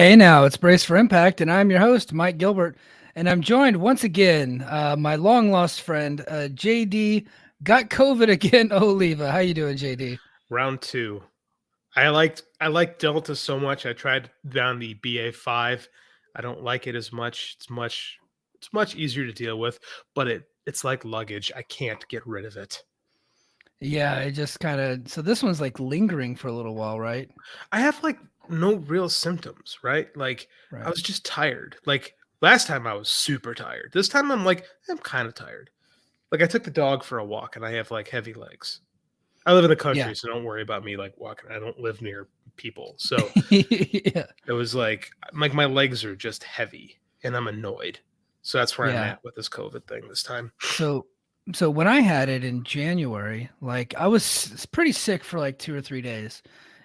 Hey now, it's Brace for Impact, and I'm your host, Mike Gilbert, and I'm joined once again, my long lost friend, JD. Got COVID again. Oliva, how you doing, JD? Round two. I like Delta so much. I tried down the BA5. I don't like it as much. It's much easier to deal with, but it's like luggage. I can't get rid of it. Yeah, it just kind of. So this one's like lingering for a little while, right? I have like no real symptoms, right? Like I Right. was just tired. Like last time I was super tired. This time I'm kind of tired. Like I took the dog for a walk and I have like heavy legs. I live in the Yeah. country, so don't worry about me like walking. I don't live near people. So Yeah. it was like my legs are just heavy and I'm annoyed. So that's where I'm Yeah. at with this COVID thing this time. So, so when I had it in January, like I was pretty sick for like 2 or 3 days,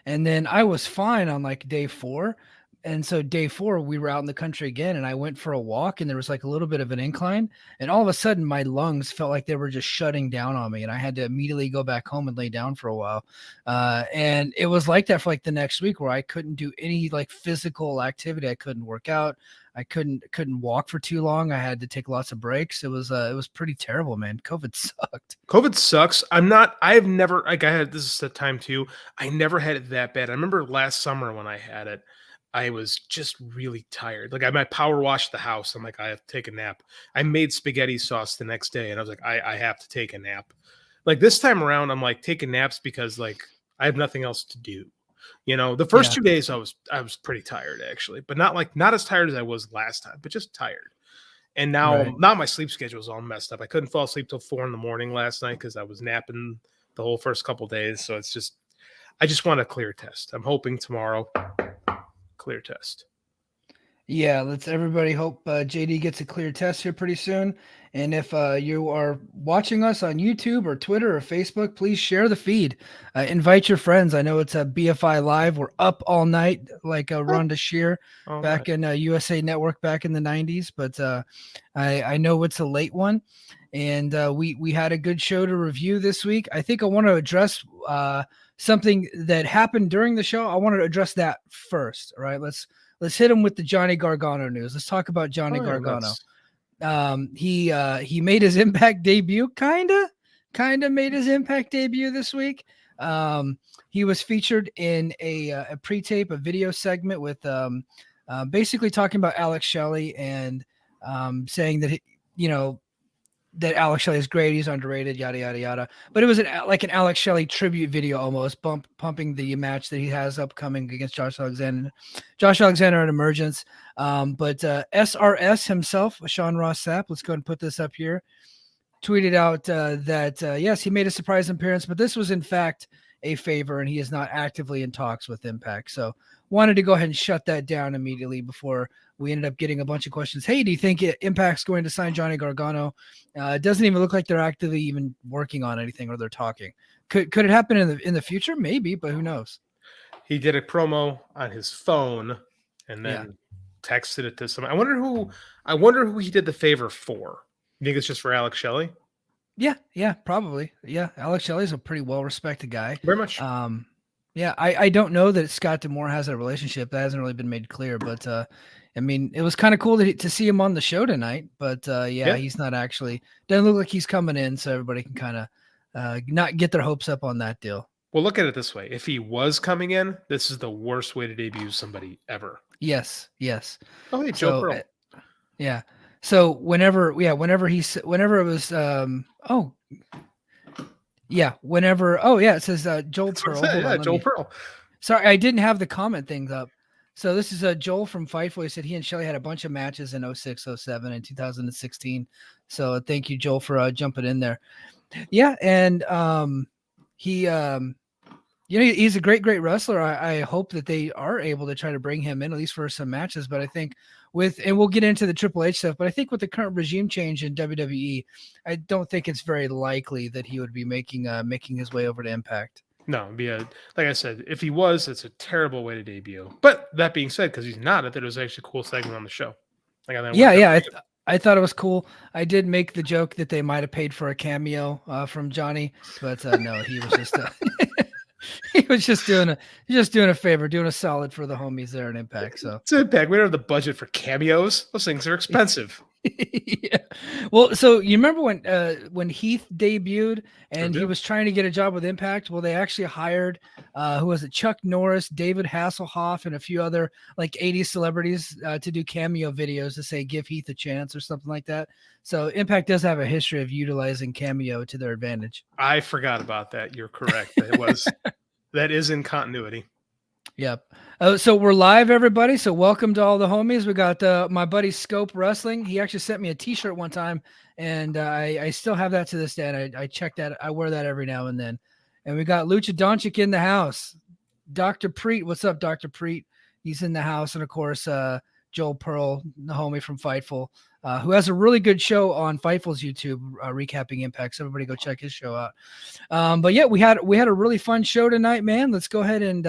and then I was fine on like day four. And so day four, we were out in the country again, and I went for a walk, and there was like a little bit of an incline, and all of a sudden my lungs felt like they were just shutting down on me, and I had to immediately go back home and lay down for a while. And it was like that for like the next week, where I couldn't do any like physical activity. I couldn't work out. I couldn't walk for too long. I had to take lots of breaks. It was pretty terrible, man. COVID sucked. COVID sucks. I've never, like, I had, this is the time too. I never had it that bad. I remember last summer when I had it, I was just really tired. Like, I might power wash the house. I'm like, I have to take a nap. I made spaghetti sauce the next day and I was like, I have to take a nap. Like, this time around, I'm like taking naps because, like, I have nothing else to do. The first Yeah, 2 days I was pretty tired actually, but not as tired as I was last time, but just tired. And right. now my sleep schedule is all messed up. I couldn't fall asleep till 4 in the morning last night because I was napping the whole first couple days. So I just want a clear test. I'm hoping tomorrow, clear test. Yeah, let's everybody hope JD gets a clear test here pretty soon. And if you are watching us on YouTube or Twitter or Facebook, please share the feed. Invite your friends. I know it's a BFI Live. We're up all night like Oh, Rhonda Shear all back right. in USA Network back in the 90s. But I know it's a late one. And we had a good show to review this week. I think I want to address something that happened during the show. I want to address that first. All right, let's hit him with the Johnny Gargano news. Let's talk about Johnny Oh, yeah, Gargano. let's. He made his Impact debut, kinda made his Impact debut this week. He was featured in a pre-tape, a video segment with basically talking about Alex Shelley and saying that you know that Alex Shelley is great, he's underrated, yada yada yada. But it was like an Alex Shelley tribute video almost, pumping the match that he has upcoming against Josh Alexander at Emergence. But SRS himself, Sean Ross Sapp, let's go and put this up here, tweeted out that yes, he made a surprise appearance, but this was in fact a favor, and he is not actively in talks with Impact. So wanted to go ahead and shut that down immediately before we ended up getting a bunch of questions. Hey, do you think Impact's going to sign Johnny Gargano? It doesn't even look like they're actively even working on anything, or they're talking. Could it happen in the future? Maybe, but who knows? He did a promo on his phone and Yeah. then texted it to someone. I wonder who he did the favor for. You think it's just for Alex Shelley? Yeah, probably. Yeah, Alex Shelley's a pretty well-respected guy. Very much. Yeah, I don't know that Scott D'Amore has a relationship. That hasn't really been made clear, but I mean, it was kind of cool to see him on the show tonight. But yeah, Yeah. he's not actually, doesn't look like he's coming in, so everybody can kind of not get their hopes up on that deal. Well, look at it this way. If he was coming in, this is the worst way to debut somebody ever. Yes. Oh, hey, Joe So Pearl. yeah, so whenever it was oh yeah, whenever, oh yeah, it says Joel That's what I Pearl. said. Hold Yeah, on, let Joe me. Pearl. Sorry, I didn't have the comment things up. So this is Joel from Fightful. He said he and Shelly had a bunch of matches in 06, 07, and 2016. So thank you, Joel, for jumping in there. Yeah, and he he's a great wrestler. I hope that they are able to try to bring him in at least for some matches. But I think and we'll get into the Triple H stuff, but I think with the current regime change in WWE, I don't think it's very likely that he would be making his way over to Impact. No, it'd be like I said, if he was, it's a terrible way to debut. But that being said, because he's not, I thought it was actually a cool segment on the show. Like I thought it Yeah, worked out yeah. pretty good. I thought it was cool. I did make the joke that they might have paid for a cameo from Johnny, but no, he was just He was just doing a favor, doing a solid for the homies there in Impact. So It's Impact. We don't have the budget for cameos. Those things are expensive. yeah. Well, so you remember when Heath debuted Sure and he do. was trying to get a job with Impact? Well, they actually hired who was it? Chuck Norris, David Hasselhoff, and a few other like 80s celebrities to do cameo videos to say give Heath a chance or something like that. So Impact does have a history of utilizing cameo to their advantage. I forgot about that. You're correct. That is in continuity. Yep. So we're live, everybody. So welcome to all the homies. We got my buddy Scope Wrestling. He actually sent me a T-shirt one time, and I still have that to this day. And I check that. I wear that every now and then. And we got Lucha Doncic in the house. Dr. Preet, what's up, Dr. Preet? He's in the house, and of course, Joel Pearl, the homie from Fightful, who has a really good show on Fightful's YouTube, recapping Impact. So everybody go check his show out. But yeah, we had a really fun show tonight, man. Let's go ahead and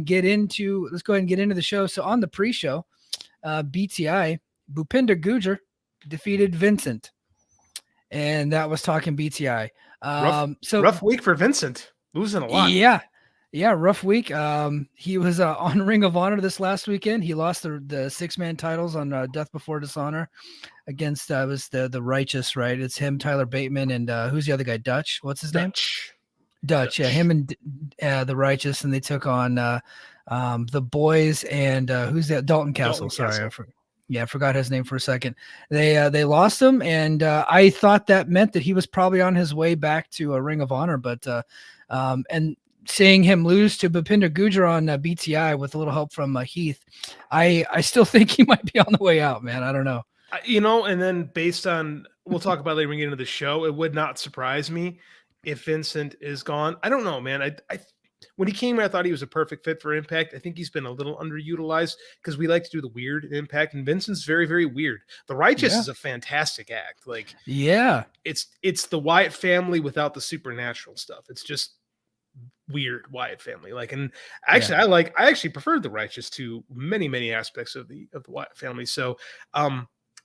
get into the show. So on the pre-show, BTI Bhupinder Gujjar defeated Vincent, and that was talking BTI. Rough week for Vincent, losing a lot. Yeah, rough week. He was on Ring of Honor this last weekend. He lost the 6-man titles on Death Before Dishonor against it was the Righteous, right? It's him, Tyler Bateman, and who's the other guy? Dutch. What's his name? Dutch, yeah, him and the Righteous, and they took on the Boys and who's that? Dalton Castle. Sorry, I forgot his name for a second. They lost him, and I thought that meant that he was probably on his way back to a Ring of Honor, but and seeing him lose to Bhupinder Gujjar on BTI with a little help from Heath, I still think he might be on the way out, man. I don't know. And then based on we'll talk about later when we get into the show, it would not surprise me if Vincent is gone. I don't know, man. I when he came here, I thought he was a perfect fit for Impact. I think he's been a little underutilized because we like to do the weird in Impact, and Vincent's very, very weird. The Righteous is a fantastic act. Like, yeah, it's the Wyatt family without the supernatural stuff. It's just weird Wyatt family. Like, and actually, I actually preferred the Righteous to many, many aspects of the Wyatt family. So,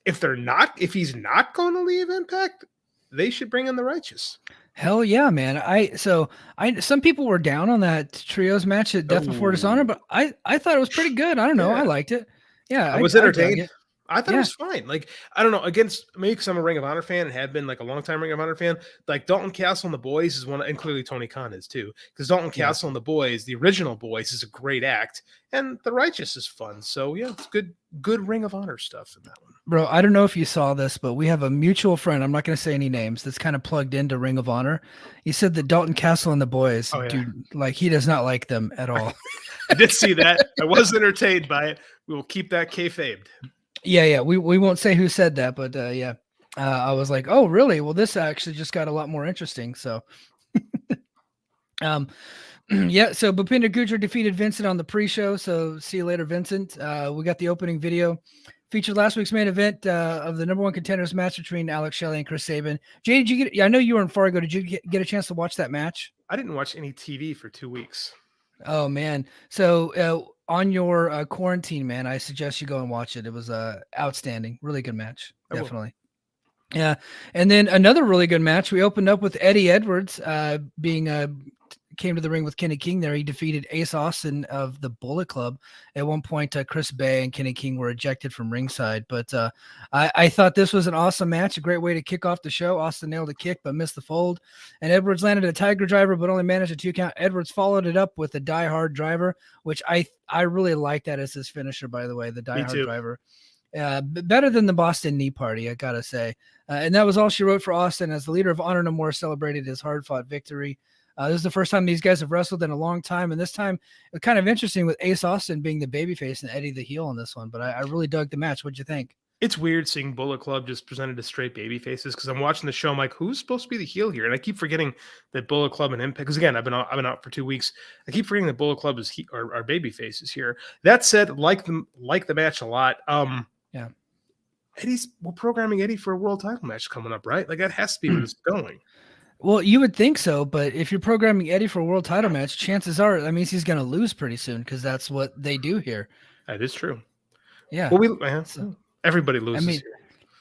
if he's not going to leave Impact, they should bring in the Righteous. Hell yeah, man. Some people were down on that trios match at Death Before Dishonor, but I thought it was pretty good. I don't know. I liked it. Yeah. I was entertained. I thought it was fine. Like, I don't know, against me, because I'm a Ring of Honor fan and have been like a long time Ring of Honor fan. Like Dalton Castle and the Boys is one, and clearly Tony Khan is too. Because Dalton Castle and the Boys, the original Boys, is a great act, and the Righteous is fun. So yeah, it's good Ring of Honor stuff in that one. Bro, I don't know if you saw this, but we have a mutual friend. I'm not going to say any names. That's kind of plugged into Ring of Honor. He said that Dalton Castle and the Boys, dude, like he does not like them at all. I did see that. I was entertained by it. We will keep that kayfabed. Yeah. We won't say who said that, but I was like, oh, really? Well, this actually just got a lot more interesting. So, yeah. So Bhupinder Gujjar defeated Vincent on the pre-show. So see you later, Vincent. We got the opening video. Featured last week's main event of the number one contenders match between Alex Shelley and Chris Sabin. Jay, did you get? I know you were in Fargo. Did you get a chance to watch that match? I didn't watch any TV for 2 weeks. Oh man! So on your quarantine, man, I suggest you go and watch it. It was outstanding, really good match, definitely. Yeah, and then another really good match. We opened up with Eddie Edwards came to the ring with Kenny King there. He defeated Ace Austin of the Bullet Club. At one point, Chris Bay and Kenny King were ejected from ringside. But I thought this was an awesome match, a great way to kick off the show. Austin nailed a kick but missed the fold. And Edwards landed a Tiger Driver but only managed a 2 count. Edwards followed it up with a Die Hard Driver, which I really like that as his finisher, by the way, the Die Hard Driver. Better than the Boston Knee Party, I gotta say. And that was all she wrote for Austin as the leader of Honor No More celebrated his hard-fought victory. This is the first time these guys have wrestled in a long time, and this time it was kind of interesting with Ace Austin being the babyface and Eddie the heel on this one. But I really dug the match. What'd you think? It's weird seeing Bullet Club just presented as straight baby faces because I'm watching the show. I'm like, who's supposed to be the heel here? And I keep forgetting that Bullet Club and Impact. Because again, I've been out for 2 weeks. I keep forgetting that Bullet Club are baby faces here. That said, like the match a lot. Yeah, we're programming Eddie for a world title match coming up, right? Like that has to be where it's going. Well, you would think so, but if you're programming Eddie for a world title match, chances are that means he's going to lose pretty soon because that's what they do here. That is true. Yeah. Well, everybody loses here.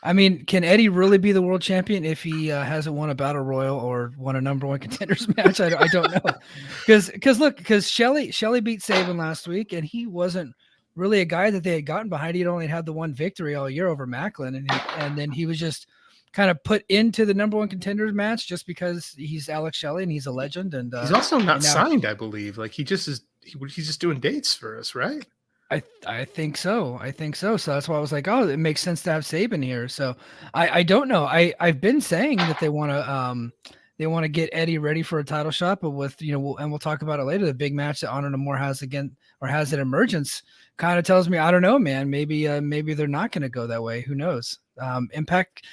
I mean, can Eddie really be the world champion if he hasn't won a battle royal or won a number one contenders match? I don't know, because Shelley beat Saban last week, and he wasn't really a guy that they had gotten behind. He'd only had the one victory all year over Macklin, and then he was just kind of put into the number one contenders match just because he's Alex Shelley and he's a legend. And he's also not now, signed, I believe. Like he just is. He's just doing dates for us, right? I think so. I think so. So that's why I was like, oh, it makes sense to have Saban here. So I don't know. I've been saying that they want to get Eddie ready for a title shot, but with and we'll talk about it later. The big match that Honor No More has at Emergence kind of tells me I don't know, man. Maybe they're not going to go that way. Who knows? Impact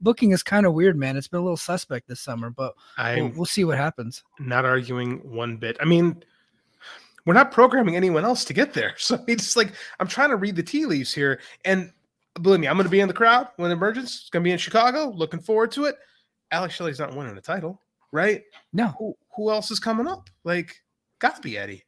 booking is kind of weird, man. It's been a little suspect this summer, but we'll see what happens. Not arguing one bit. I mean, we're not programming anyone else to get there. So it's like, I'm trying to read the tea leaves here. And believe me, I'm going to be in the crowd when Emergence is going to be in Chicago. Looking forward to it. Alex Shelley's not winning a title, right? No. Who else is coming up? Like, got to be Eddie.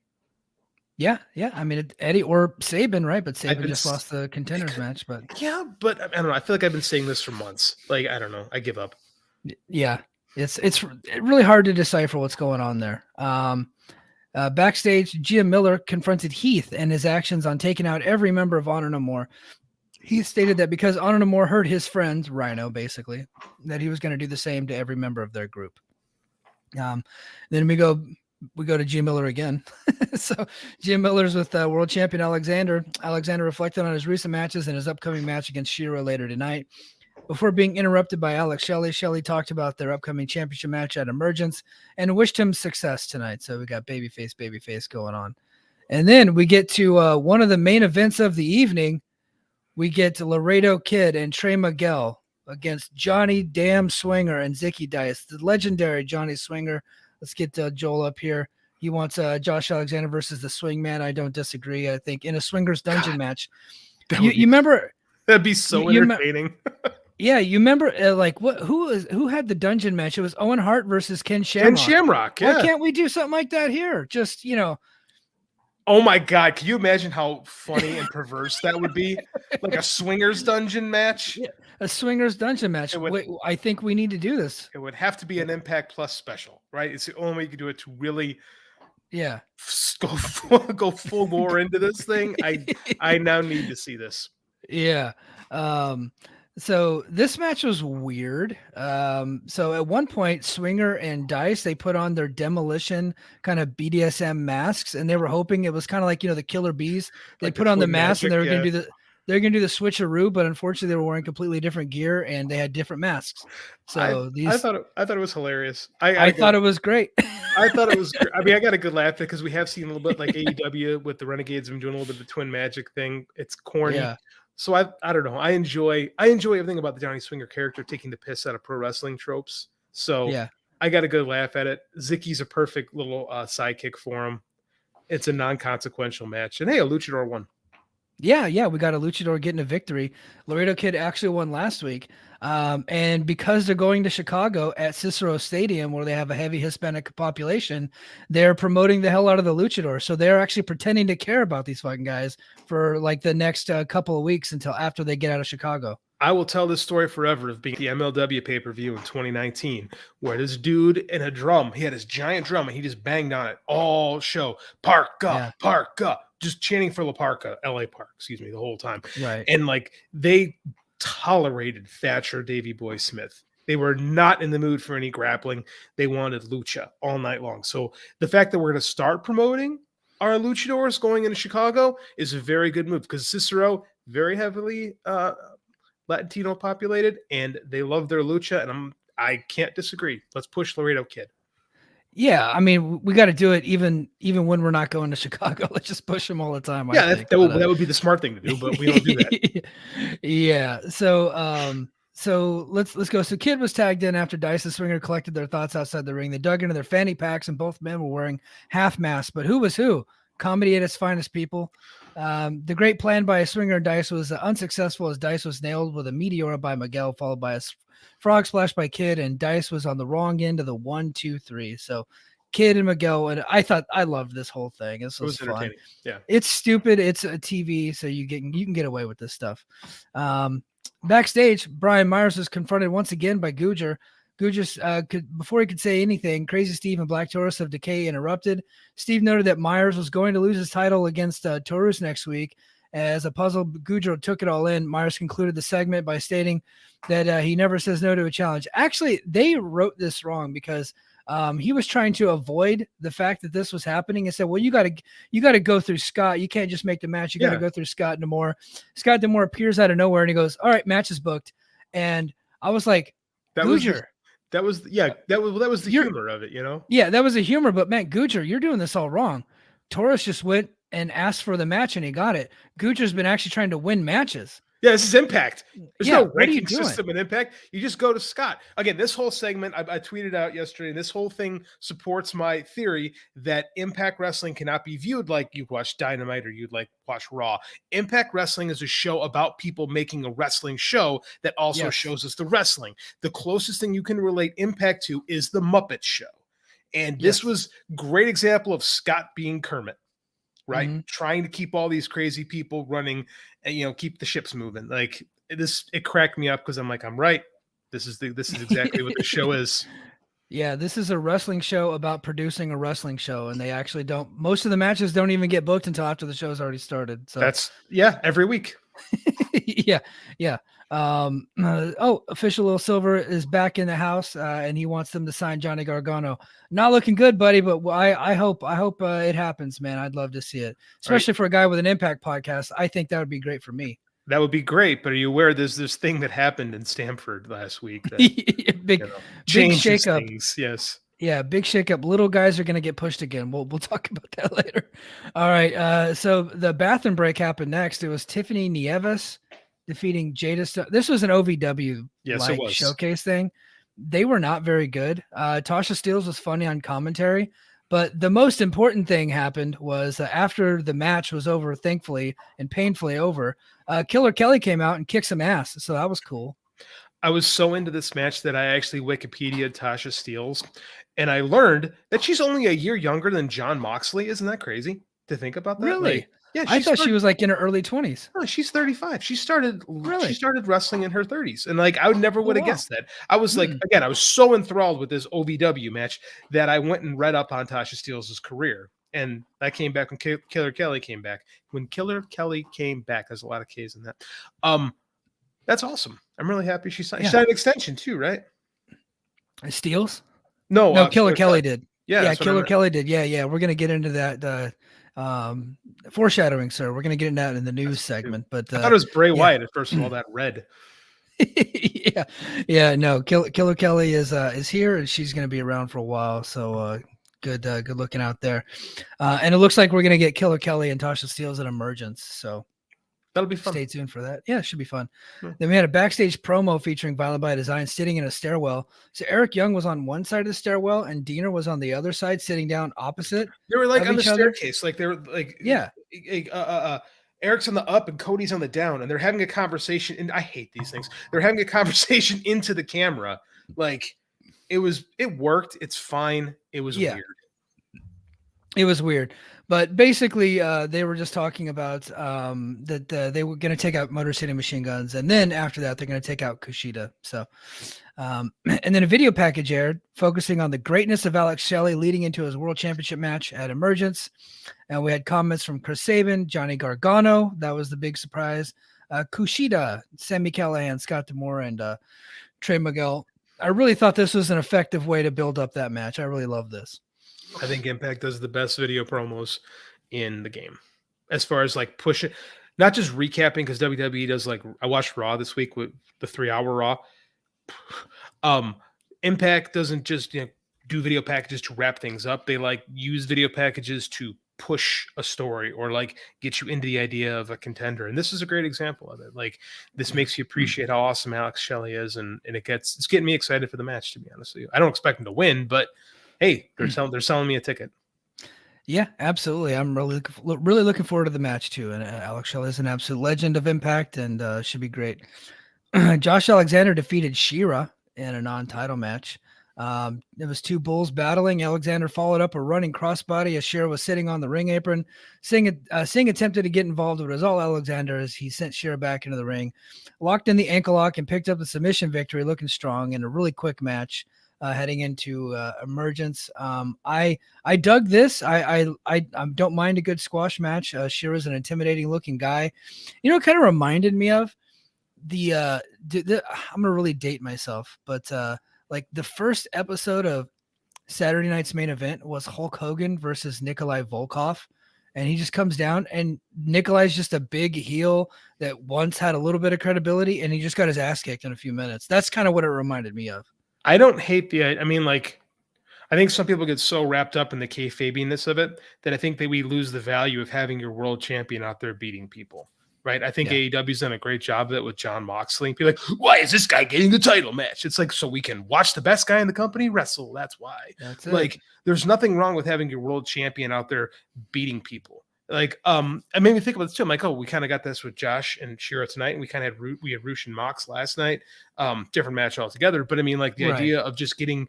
Yeah. I mean, Eddie or Saban, right? But Saban just lost the contenders match. But yeah, but I don't know. I feel like I've been saying this for months. Like, I don't know. I give up. Yeah, it's really hard to decipher what's going on there. Backstage, Gia Miller confronted Heath and his actions on taking out every member of Honor No More. He stated that because Honor No More hurt his friend, Rhino, basically, that he was going to do the same to every member of their group. Then we go to Gia Miller again. So Gia Miller's with world champion Alexander. Alexander reflected on his recent matches and his upcoming match against Shiro later tonight. Before being interrupted by Alex Shelley, Shelley talked about their upcoming championship match at Emergence and wished him success tonight. So we got babyface going on. And then we get to one of the main events of the evening. We get to Laredo Kid and Trey Miguel against Johnny Damn Swinger and Zicky Dice, the legendary Johnny Swinger. Let's get Joel up here. He wants Josh Alexander versus the Swingman. I don't disagree. I think in a Swingers Dungeon match. You remember? That'd be so entertaining. Yeah, you remember who had the dungeon match? It was Owen Hart versus Ken Shamrock. Ken Shamrock, yeah. Why can't we do something like that here? Just, Oh my God, can you imagine how funny and perverse that would be? Like a swingers dungeon match? Yeah, a swingers dungeon match. I think we need to do this. It would have to be an Impact Plus special, right? It's the only way you can do it to really go full bore into this thing. I now need to see this. Yeah. So this match was weird. So at one point, Swinger and Dice, they put on their demolition kind of BDSM masks, and they were hoping it was kind of like, the Killer Bees. They put on the mask and they were going to do they're going to do the switcheroo, but unfortunately they were wearing completely different gear and they had different masks. So I thought it was hilarious. I thought it was great. I thought it was great. I mean, I got a good laugh because we have seen a little bit like AEW with the Renegades and doing a little bit of the twin magic thing. It's corny. Yeah. So I don't know. I enjoy everything about the Johnny Swinger character, taking the piss out of pro wrestling tropes. So yeah, I got a good laugh at it. Zicky's a perfect little sidekick for him. It's a non-consequential match. And hey, a luchador won. Yeah, we got a luchador getting a victory. Laredo Kid actually won last week. And because they're going to Chicago at Cicero Stadium, where they have a heavy Hispanic population, they're promoting the hell out of the luchador. So they're actually pretending to care about these fucking guys for like the next couple of weeks until after they get out of Chicago. I will tell this story forever of being at the MLW pay-per-view in 2019, where this dude in a drum, he had his giant drum and he just banged on it all show. Parka, Parka, just chanting for La Parka, LA Park, the whole time. Right. And like they tolerated Thatcher Davey Boy Smith. They were not in the mood for any grappling. They wanted lucha all night long. So the fact that we're going to start promoting our luchadors going into Chicago is a very good move because Cicero, very heavily Latino populated, and they love their lucha, and I can't disagree. Let's push Laredo Kid. Yeah, I mean, we got to do it even when we're not going to Chicago. Let's just push them all the time. Yeah, that would be the smart thing to do, but we don't do that. Yeah, so let's go. So Kid was tagged in after Dice and Swinger collected their thoughts outside the ring. They dug into their fanny packs, and both men were wearing half masks. But who was who? Comedy at its finest, people. The great plan by Swinger and Dice was unsuccessful as Dice was nailed with a Meteora by Miguel, followed by a frog splash by Kid, and Dice was on the wrong end of the 1, 2, 3. So Kid and Miguel, and I loved this whole thing. This was fun. Yeah, it's stupid. It's a TV, so you can get away with this stuff. Backstage, Brian Myers was confronted once again by Gujar. Gujar, before he could say anything, Crazy Steve and Black Taurus of Decay interrupted. Steve noted that Myers was going to lose his title against Taurus next week. As a puzzle, Gujar took it all in. Myers concluded the segment by stating that he never says no to a challenge. Actually, they wrote this wrong because he was trying to avoid the fact that this was happening and said, well, you got to go through Scott. You can't just make the match. You got to go through Scott D'Amore. Scott D'Amore appears out of nowhere and he goes, all right, match is booked. And I was like, that was the humor of it, you know? Yeah, that was a humor, but man, Gujar, you're doing this all wrong. Taurus just went and asked for the match and he got it. Gujar's been actually trying to win matches. Yeah, this is Impact. There's no ranking doing? system in Impact. You just go to Scott. Again, this whole segment, I tweeted out yesterday, and this whole thing supports my theory that Impact Wrestling cannot be viewed like you watch Dynamite or you'd like watch Raw. Impact Wrestling is a show about people making a wrestling show that also shows us the wrestling. The closest thing you can relate Impact to is the Muppet Show. And this was a great example of Scott being Kermit. Right, trying to keep all these crazy people running, and keep the ships moving. Like this, it cracked me up because I'm like, I'm right. This is exactly what the show is. Yeah, this is a wrestling show about producing a wrestling show, and they actually don't. Most of the matches don't even get booked until after the show's already started. So that's every week. yeah. Official Little Silver is back in the house, and he wants them to sign Johnny Gargano. Not looking good, buddy, but I hope it happens, man. I'd love to see it, especially for a guy with an Impact podcast. I think that would be great for me. That would be great, but are you aware there's this thing that happened in Stamford last week? That, big shakeup. Things. Yes. Yeah, big shakeup. Little guys are going to get pushed again. We'll talk about that later. All right. So the bathroom break happened next. It was Tiffany Nieves defeating Jada. This was an OVW showcase thing. They were not very good. Tasha Steelz was funny on commentary, but the most important thing happened was after the match was over, thankfully and painfully over, Killer Kelly came out and kicked some ass. So that was cool. I was so into this match that I actually Wikipedia'd Tasha Steelz, and I learned that she's only a year younger than Jon Moxley. Isn't that crazy to think about that? Really? I thought she was like in her early 20s. No, she's 35. She started wrestling in her 30s. And like I would never would have guessed that. I was like, again, I was so enthralled with this OVW match that I went and read up on Tasha Steelz' career. And that came back when Killer Kelly came back. When Killer Kelly came back, there's a lot of K's in that. That's awesome. I'm really happy she signed. She signed an extension too, right? Steelz? No, Killer Kelly did. Yeah, Killer Kelly did. Yeah. We're gonna get into that. Foreshadowing, sir. We're gonna get into that in the news segment. But I thought it was Bray Wyatt at first of all. That red. No. Killer Kelly is here, and she's gonna be around for a while. So good looking out there. And it looks like we're gonna get Killer Kelly and Tasha Steelz at Emergence. So that'll be fun. Stay tuned for that. Yeah, it should be fun. Then we had a backstage promo featuring Violent by Design sitting in a stairwell. So Eric Young was on one side of the stairwell and Diener was on the other side, sitting down opposite. They were like on the staircase. Like they were like, Eric's on the up and Cody's on the down, and they're having a conversation. And I hate these things. They're having a conversation into the camera. Like it worked. It's fine. It was weird. It was weird. But basically, they were just talking about that they were going to take out Motor City Machine Guns. And then after that, they're going to take out Kushida. So, and then a video package aired focusing on the greatness of Alex Shelley leading into his world championship match at Emergence. And we had comments from Chris Sabin, Johnny Gargano. That was the big surprise. Kushida, Sami Callihan, Scott D'Amore, and Trey Miguel. I really thought this was an effective way to build up that match. I really love this. I think Impact does the best video promos in the game as far as like pushing, not just recapping, because WWE does like, I watched Raw this week with the 3-hour Raw. Impact doesn't just do video packages to wrap things up. They like use video packages to push a story or like get you into the idea of a contender. And this is a great example of it. Like this makes you appreciate how awesome Alex Shelley is. And it's getting me excited for the match, to be honest with you. I don't expect him to win, but hey, they're selling me a ticket. Yeah, absolutely. I'm really looking forward to the match too. And Alex Shelley is an absolute legend of Impact, and should be great. Josh Alexander defeated Shira in a non-title match. It was two bulls battling. Alexander followed up a running crossbody as Shera was sitting on the ring apron. Singh attempted to get involved, but it was all Alexander as he sent Shera back into the ring, locked in the ankle lock, and picked up the submission victory, looking strong in a really quick match. Heading into emergence, I dug this. I don't mind a good squash match. Shera's an intimidating looking guy. It kind of reminded me of I'm gonna really date myself, but like the first episode of Saturday Night's Main Event was Hulk Hogan versus Nikolai Volkov. And he just comes down, and Nikolai's just a big heel that once had a little bit of credibility, and he just got his ass kicked in a few minutes. That's kind of what it reminded me of. I don't hate I think some people get so wrapped up in the kayfabiness of it that I think that we lose the value of having your world champion out there beating people, right? I think AEW's done a great job of it with Jon Moxley. And people are like, why is this guy getting the title match? It's like, so we can watch the best guy in the company wrestle. That's why. That's it. Like, there's nothing wrong with having your world champion out there beating people. Like, it made me think about this too. I'm like, oh, we kind of got this with Josh and Shera tonight, and we kind of had Roosh and Mox last night. Different match altogether, but I mean, like the idea of just getting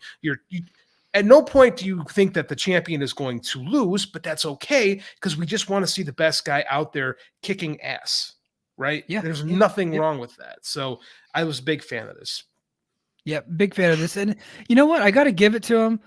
at no point do you think that the champion is going to lose, but that's okay because we just want to see the best guy out there kicking ass, right? Yeah, there's nothing wrong with that. So I was a big fan of this. Yeah, big fan of this. And you know what? I got to give it to him.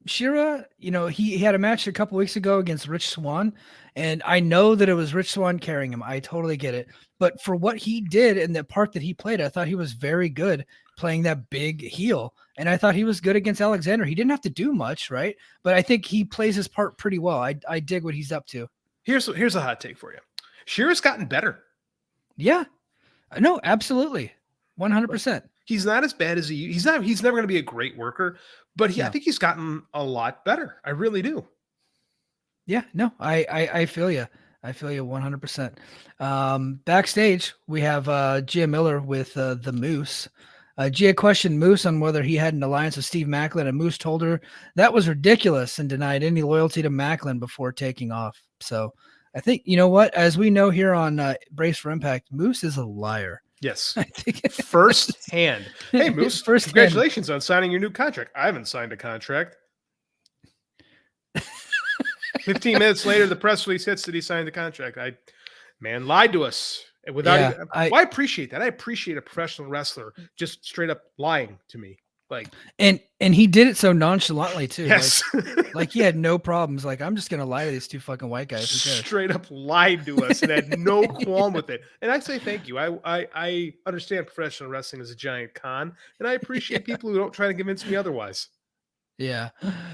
Shera, he had a match a couple weeks ago against Rich Swann, and I know that it was Rich Swann carrying him. I totally get it. But for what he did and the part that he played, I thought he was very good playing that big heel. And I thought he was good against Alexander. He didn't have to do much, right? But I think he plays his part pretty well. I dig what he's up to. Here's a hot take for you. Shera's gotten better. Yeah. No, absolutely. 100%. He's not as bad as he's never going to be a great worker, but I think he's gotten a lot better. I really do. Yeah, no, I feel you. I feel you 100%. Backstage, we have Gia Miller with the Moose. Gia questioned Moose on whether he had an alliance with Steve Maclin, and Moose told her that was ridiculous and denied any loyalty to Maclin before taking off. So I think, you know what? As we know here on Brace for Impact, Moose is a liar. Yes. First hand. Hey, Moose, congratulations on signing your new contract. I haven't signed a contract. 15 minutes later, the press release hits that he signed the contract. Man lied to us. I appreciate that. I appreciate a professional wrestler just straight up lying to me. And he did it so nonchalantly too. Yes. Like he had no problems. Like, I'm just gonna lie to these two fucking white guys. Straight up lied to us and had no qualm with it. And I say thank you. I understand professional wrestling is a giant con, and I appreciate people who don't try to convince me otherwise. Yeah.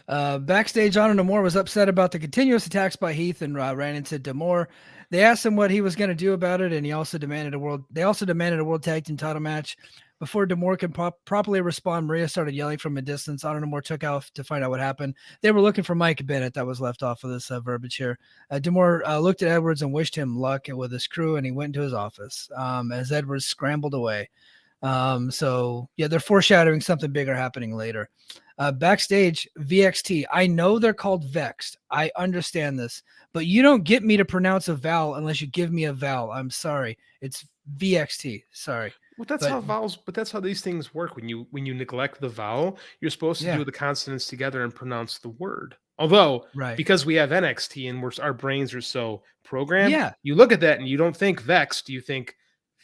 Backstage, Honor No More was upset about the continuous attacks by Heath and ran into D'Amore. They asked him what he was going to do about it, and he also demanded a world tag team title match. Before D'Amore could properly respond, Maria started yelling from a distance. Honor No More took off to find out what happened. They were looking for Mike Bennett. That was left off of this verbiage here. D'Amore looked at Edwards and wished him luck with his crew, and he went into his office as Edwards scrambled away. So yeah, they're foreshadowing something bigger happening later. Backstage, VXT. I know they're called Vexed. I understand this, but you don't get me to pronounce a vowel unless you give me a vowel. I'm sorry. It's VXT. Sorry. Well, that's how these things work. When you neglect the vowel, you're supposed to do the consonants together and pronounce the word. Although, because we have NXT and our brains are so programmed, you look at that and you don't think Vexed, you think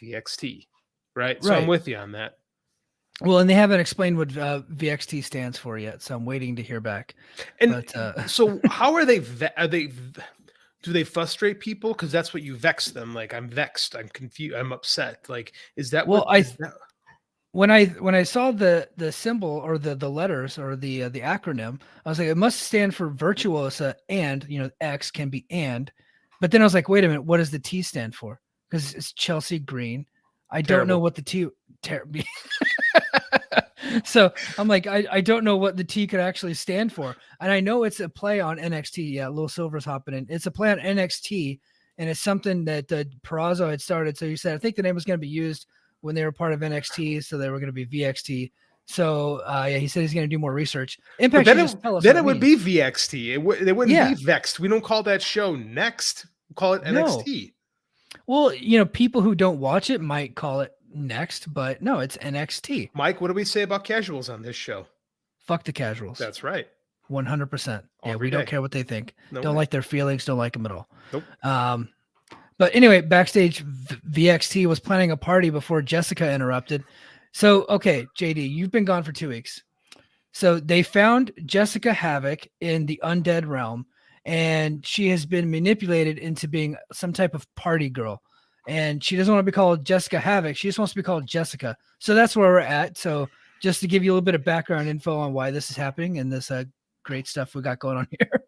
VXT, right? So I'm with you on that. Well, and they haven't explained what VXT stands for yet, so I'm waiting to hear back. And so how are they? Do they frustrate people? Because that's what you vex them. Like, I'm vexed, I'm confused, I'm upset. Like, is that when I saw the symbol or the letters or the acronym, I was like, it must stand for virtuosa, and X can be and. But then I was like, wait a minute, what does the T stand for? Because it's Chelsea Green. I don't know what the T. So I'm like, I don't know what the T could actually stand for. And I know it's a play on NXT. Yeah, Lil Silver's hopping in. It's a play on NXT, and it's something that Perazo had started. So he said, I think the name was going to be used when they were part of NXT, so they were going to be VXT. So he said he's going to do more research. Impact should just tell us. Then it would be VXT. It wouldn't be Vexed. We don't call that show Next. We call it NXT. Well, people who don't watch it might call it Next, but no, it's NXT. Mike, what do we say about casuals on this show? Fuck the casuals. That's right. 100%. Yeah, Every we don't day. care what they think. No Don't way. like their feelings. Don't like them at all. Nope. But anyway, backstage, VXT was planning a party before Jessica interrupted. So, okay, JD, you've been gone for 2 weeks. So they found Jessica Havoc in the undead realm, and she has been manipulated into being some type of party girl. And she doesn't want to be called Jessica Havoc. She just wants to be called Jessica. So that's where we're at. So just to give you a little bit of background info on why this is happening and this great stuff we got going on here.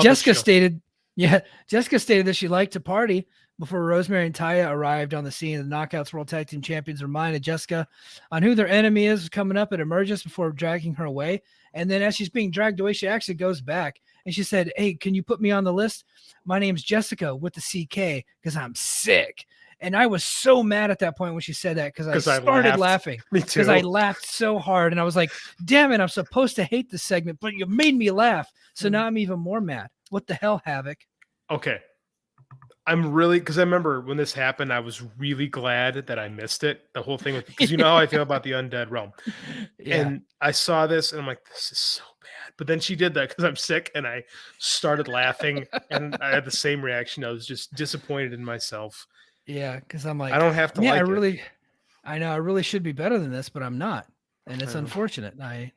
Jessica stated that she liked to party before Rosemary and Taya arrived on the scene. The Knockouts World Tag Team Champions reminded Jessica on who their enemy is coming up at Emergence before dragging her away. And then as she's being dragged away, she actually goes back and she said, "Hey, can you put me on the list? My name's Jessica with the CK because I'm sick." And I was so mad at that point when she said that because I started laughing. Me too. Because I laughed so hard and I was like, damn it, I'm supposed to hate this segment, but you made me laugh. So now I'm even more mad. What the hell, Havoc? Okay. I'm really, because I remember when this happened, I was really glad that I missed it. The whole thing, because you know how I feel about the undead realm. Yeah. And I saw this and I'm like, this is so bad. But then she did that because I'm sick and I started laughing and I had the same reaction. I was just disappointed in myself. Yeah, because I'm like, I don't have to I know I really should be better than this, but I'm not. And it's unfortunate. I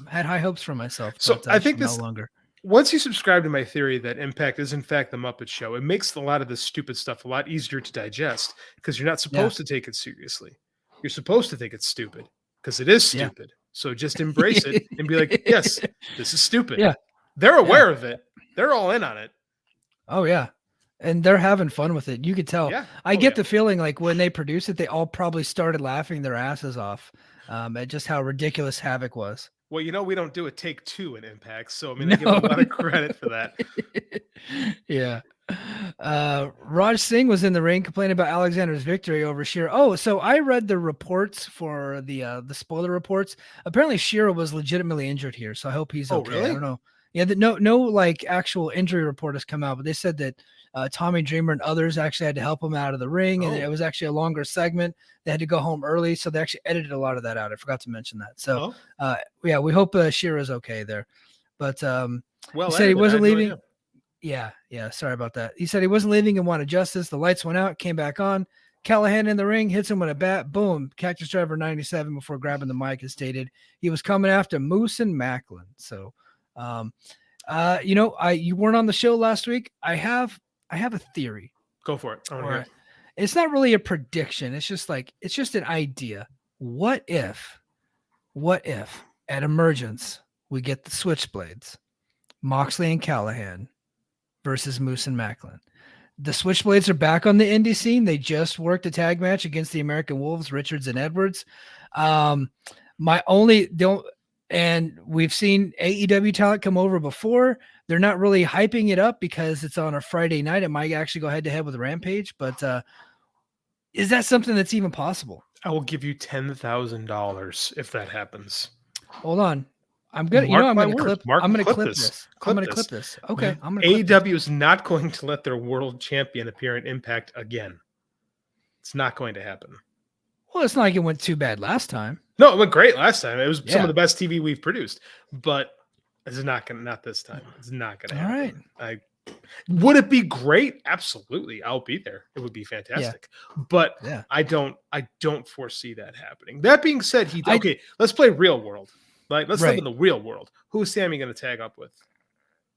had high hopes for myself. So but, I think no longer. Once you subscribe to my theory that Impact is in fact the Muppet Show, it makes a lot of this stupid stuff a lot easier to digest because you're not supposed to take it seriously. You're supposed to think it's stupid because it is stupid. So just embrace it and be like, yes, this is stupid. Yeah. They're aware of it. They're all in on it. Oh, yeah. And they're having fun with it. You could tell. Yeah. I get the feeling like when they produced it, they all probably started laughing their asses off at just how ridiculous Havoc was. Well, you know, we don't do a take 2 in Impact. So, I mean, I give them a lot of credit for that. Yeah. Raj Singh was in the ring complaining about Alexander's victory over Shira. Oh, so I read the reports for the spoiler reports. Apparently Shira was legitimately injured here. So I hope he's okay. Really? I don't know. Yeah, no like actual injury report has come out, but they said that Tommy Dreamer and others actually had to help him out of the ring, and it was actually a longer segment. They had to go home early, so they actually edited a lot of that out. I forgot to mention that. So, yeah, we hope Shira's okay there. But he said he wasn't leaving. Yeah, sorry about that. He said he wasn't leaving and wanted justice. The lights went out, came back on. Callahan in the ring, hits him with a bat. Boom. Cactus Driver 97 before grabbing the mic and stated he was coming after Moose and Macklin. So, you weren't on the show last week. I have a theory. Go for it. I want to hear it. It's not really a prediction. It's just an idea. What if at Emergence we get the Switchblades, Moxley and Callahan versus Moose and Macklin? The Switchblades are back on the indie scene. They just worked a tag match against the American Wolves, Richards and Edwards. And we've seen AEW talent come over before. They're not really hyping it up because it's on a Friday night. It might actually go head to head with Rampage, but is that something that's even possible? I will give you $10,000 if that happens. Hold on. I'm going to clip this. Okay. AEW is not going to let their world champion appear in Impact again. It's not going to happen. Well, it's not like it went too bad last time. No, it went great last time. It was some of the best TV we've produced, but it's not this time. It's not going to happen. All right. Would it be great? Absolutely. I'll be there. It would be fantastic. Yeah. But I don't foresee that happening. That being said, let's play real world. Like, let's live in the real world. Who's Sammy going to tag up with?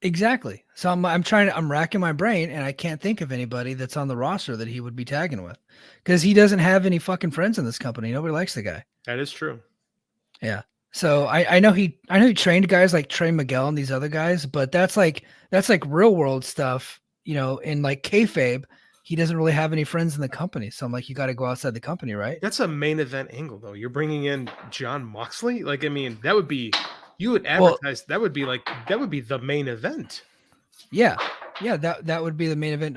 Exactly. So I'm racking my brain and I can't think of anybody that's on the roster that he would be tagging with because he doesn't have any fucking friends in this company. Nobody likes the guy. That is true. Yeah. So I know he trained guys like Trey Miguel and these other guys, but that's like real world stuff, in like kayfabe. He doesn't really have any friends in the company. So I'm like, you got to go outside the company, right? That's a main event angle though. You're bringing in John Moxley. Like, I mean, that would be, you would advertise, that would be the main event. Yeah. Yeah. That would be the main event.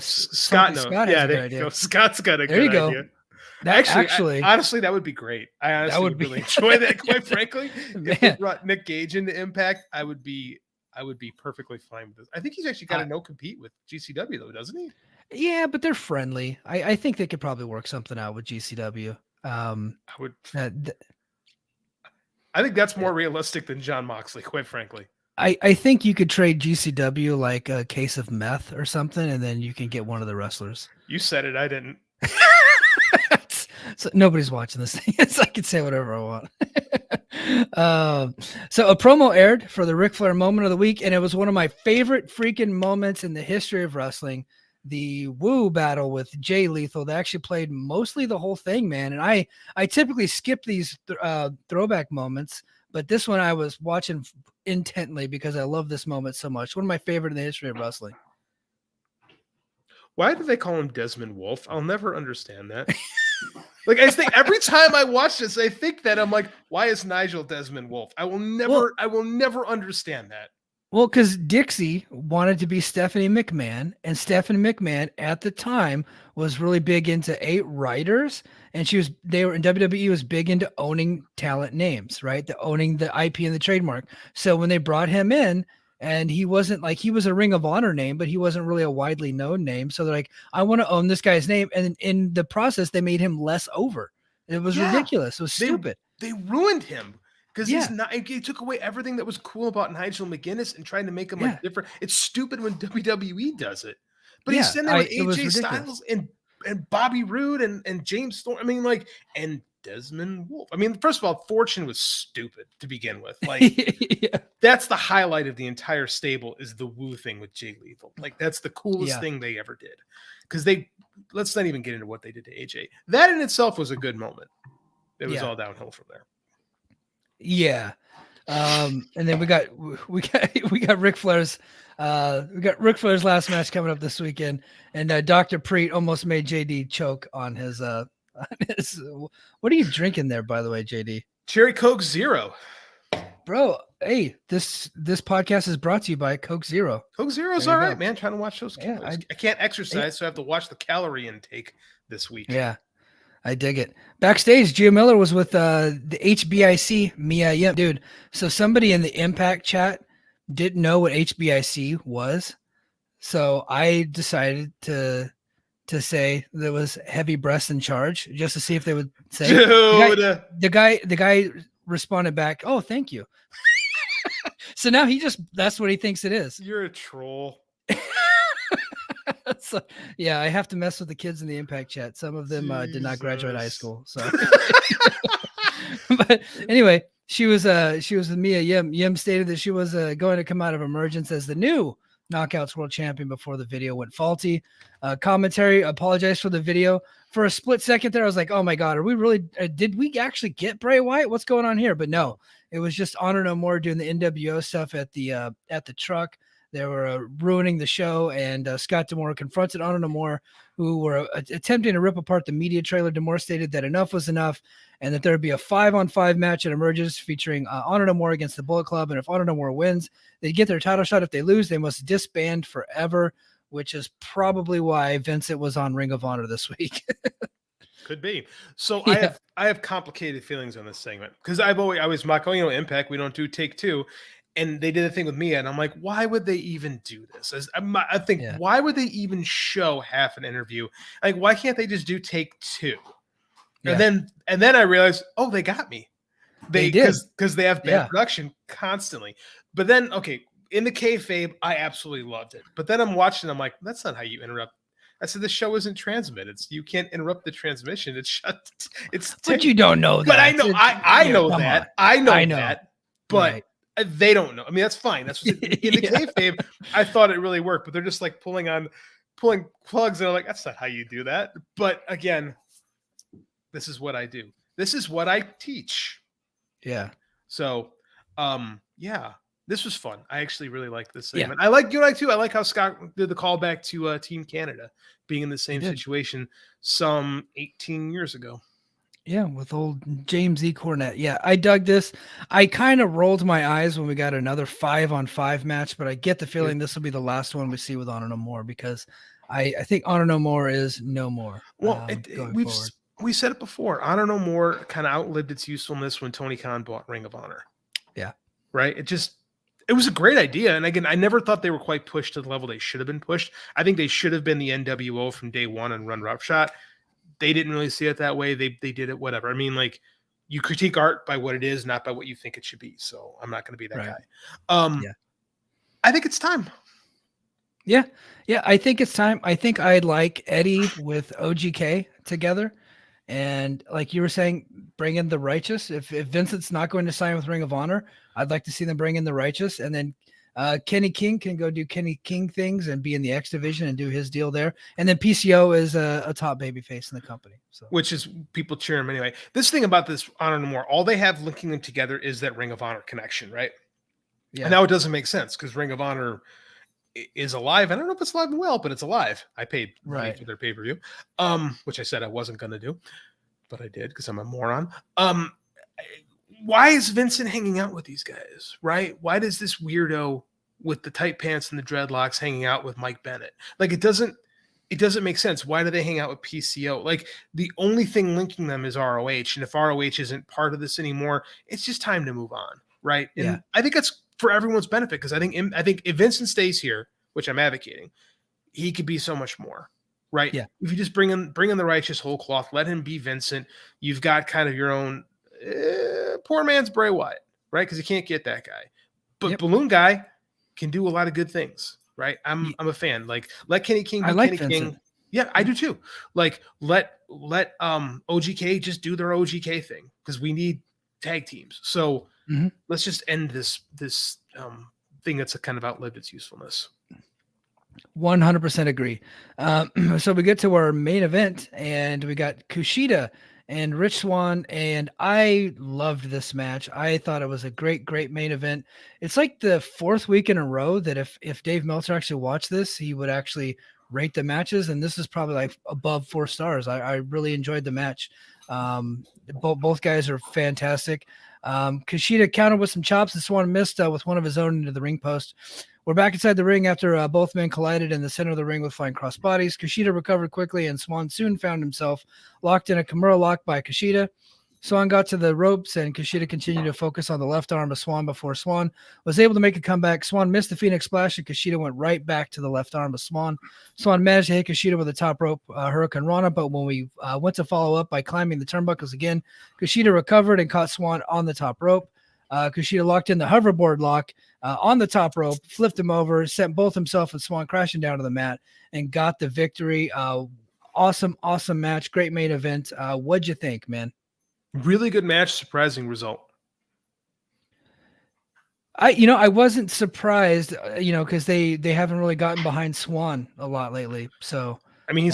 Scott has a good idea. Scott's got a good idea. There you go. Honestly, that would be great. I honestly would really enjoy that. Quite frankly, if we brought Nick Gage into Impact, I would be perfectly fine with this. I think he's actually got to no compete with GCW though, doesn't he? Yeah, but they're friendly. I think they could probably work something out with GCW. I think that's more realistic than John Moxley, quite frankly. I think you could trade GCW like a case of meth or something, and then you can get one of the wrestlers. You said it. I didn't. So nobody's watching this thing. So I can say whatever I want. So a promo aired for the Ric Flair moment of the week, and it was one of my favorite freaking moments in the history of wrestling. The Woo battle with Jay Lethal. They actually played mostly the whole thing, man. And I typically skip these throwback moments, but this one I was watching intently because I love this moment so much. One of my favorite in the history of wrestling. Why do they call him Desmond Wolfe? I'll never understand that. Like, I think every time I watch this, I think that I'm like, why is Nigel Desmond Wolfe? I will never understand that. Well, because Dixie wanted to be Stephanie McMahon, and Stephanie McMahon at the time was really big into 8 writers, and WWE was big into owning talent names, right? Owning the IP and the trademark. So when they brought him in, and he wasn't like, he was a Ring of Honor name, but he wasn't really a widely known name. So they're like, I want to own this guy's name. And in the process, they made him less over. It was ridiculous. It was stupid. They ruined him. Because he took away everything that was cool about Nigel McGuinness and trying to make him like different. It's stupid when WWE does it. But he's sitting there with AJ Styles and Bobby Roode and James Storm. I mean, like, and Desmond Wolfe. I mean, first of all, Fortune was stupid to begin with. Like, that's the highlight of the entire stable is the Woo thing with Jay Lethal. Like, that's the coolest thing they ever did. Because let's not even get into what they did to AJ. That in itself was a good moment. It was all downhill from there. Yeah. And then we got Ric Flair's last match coming up this weekend, and Dr. Preet almost made JD choke on his what are you drinking there, by the way, JD? Cherry Coke Zero. Bro, hey, this podcast is brought to you by Coke Zero. Coke Zero's all right, man. Trying to watch those calories. I can't exercise, so I have to watch the calorie intake this week. Yeah. I dig it. Backstage, Gio Miller was with the HBIC Mia Yim. Dude, so somebody in the Impact chat didn't know what HBIC was. So I decided to say there was heavy breasts in charge just to see if they would say. Dude. The guy responded back, "Oh, thank you." So now that's what he thinks it is. You're a troll. So, yeah, I have to mess with the kids in the Impact chat. Some of them did not graduate high school. So, but anyway, she was with Mia Yim. Yim stated that she was going to come out of emergence as the new Knockouts World Champion before the video went faulty. Commentary apologized for the video. For a split second there, I was like, oh my God, are we really, did we actually get Bray Wyatt? What's going on here? But no, it was just Honor No More doing the NWO stuff at the truck. They were ruining the show, and Scott D'Amore confronted Honor No More, who were attempting to rip apart the media trailer. D'Amore stated that enough was enough, and that there would be a 5-on-5 match at Emergence featuring Honor No More against the Bullet Club. And if Honor No More wins, they get their title shot. If they lose, they must disband forever, which is probably why Vincent was on Ring of Honor this week. Could be. So I have complicated feelings on this segment because I was mocking, Impact. We don't do take two. And they did a thing with Mia, and I'm like, why would they even do this? I think, why would they even show half an interview? Like, why can't they just do take two? Yeah. And then I realized, oh, they got me. They did because they have bad production constantly. But then, okay, in the kayfabe, I absolutely loved it. But then I'm watching, I'm like, that's not how you interrupt. I said, the show isn't transmitted. You can't interrupt the transmission. It's shut. But you don't know that. But I know. I know that. I know that. But. Right. They don't know. I mean, that's fine. That's what's in the kayfabe. I thought it really worked, but they're just like pulling plugs, and I'm like, that's not how you do that. But again, this is what I do. This is what I teach. Yeah. So, this was fun. I actually really like this segment. I like too. I like how Scott did the callback to Team Canada being in the same situation some 18 years ago. Yeah, with old James E. Cornette. Yeah, I dug this. I kind of rolled my eyes when we got another 5-on-5 match, but I get the feeling this will be the last one we see with Honor No More because I think Honor No More is no more. Well, we said it before. Honor No More kind of outlived its usefulness when Tony Khan bought Ring of Honor. Yeah. Right? It was a great idea. And again, I never thought they were quite pushed to the level they should have been pushed. I think they should have been the NWO from day one and run roughshod. They didn't really see it that way. They did it, whatever. I mean, like, you critique art by what it is, not by what you think it should be. So I'm not going to be that Right. guy. Yeah. I think it's time. Yeah. Yeah. I think it's time. I think I'd like Eddie with OGK together. And like you were saying, bring in the Righteous. If Vincent's not going to sign with Ring of Honor, I'd like to see them bring in the Righteous. And then Kenny King can go do Kenny King things and be in the X division and do his deal there. And then PCO is a top baby face in the company. So, which is people cheer him anyway. This thing about this Honor No More, all they have linking them together is that Ring of Honor connection, right? yeah. And now it doesn't make sense because Ring of Honor is alive. I don't know if it's alive and well, but it's alive. I paid money for their pay-per-view, which I said I wasn't going to do, but I did because I'm a moron. Why is Vincent hanging out with these guys, right? Why does this weirdo with the tight pants and the dreadlocks hanging out with Mike Bennett? Like, it doesn't make sense. Why do they hang out with PCO? Like, the only thing linking them is ROH. And if ROH isn't part of this anymore, it's just time to move on, right? And Yeah. I think that's for everyone's benefit because I think if Vincent stays here, which I'm advocating, he could be so much more, right? Yeah. If you just bring in the Righteous whole cloth, let him be Vincent, you've got kind of your own poor man's Bray Wyatt, right? Because you can't get that guy. But Balloon Guy can do a lot of good things, right? I'm a fan. Like, let Kenny King be Kenny King. Yeah, I do too. Like, let OGK just do their OGK thing because we need tag teams. So let's just end this thing that's kind of outlived its usefulness. 100% agree. So we get to our main event, and we got Kushida and Rich Swann, and I loved this match. I thought it was a great main event. It's like the fourth week in a row that if Dave Meltzer actually watched this, he would actually rate the matches, and this is probably like above 4 stars. I really enjoyed the match. Both guys are fantastic. Kushida countered with some chops, and Swann missed with one of his own into the ring post. We're back inside the ring after both men collided in the center of the ring with flying crossbodies. Kushida recovered quickly, and Swann soon found himself locked in a Kimura lock by Kushida. Swann got to the ropes, and Kushida continued to focus on the left arm of Swann before Swann was able to make a comeback. Swann missed the Phoenix Splash, and Kushida went right back to the left arm of Swann. Swann managed to hit Kushida with a top rope Hurricane Rana, but when we went to follow up by climbing the turnbuckles again, Kushida recovered and caught Swann on the top rope. Kushida locked in the hoverboard lock on the top rope, flipped him over, sent both himself and Swann crashing down to the mat, and got the victory. Awesome match. Great main event. What'd you think, man? Really good match, surprising result. I wasn't surprised, because they haven't really gotten behind Swann a lot lately. So I mean,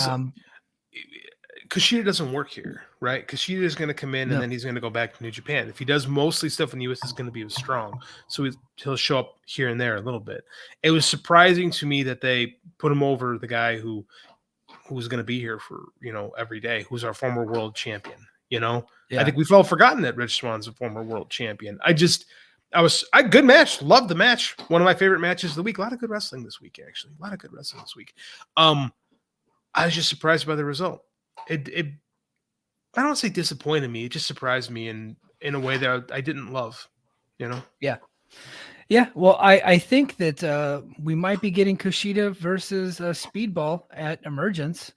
Kushida doesn't work here, right? Kushida is going to come in and then he's going to go back to New Japan. If he does mostly stuff in the US, it's going to be strong. So he'll show up here and there a little bit. It was surprising to me that they put him over the guy who's going to be here for, every day, who's our former world champion, I think we've all forgotten that Rich Swann's a former world champion. Good match. Loved the match. One of my favorite matches of the week. A lot of good wrestling this week, actually. I was just surprised by the result. It I don't want to say disappointed me. It just surprised me in a way that I didn't love, Yeah. Well, I think that we might be getting Kushida versus Speedball at Emergence,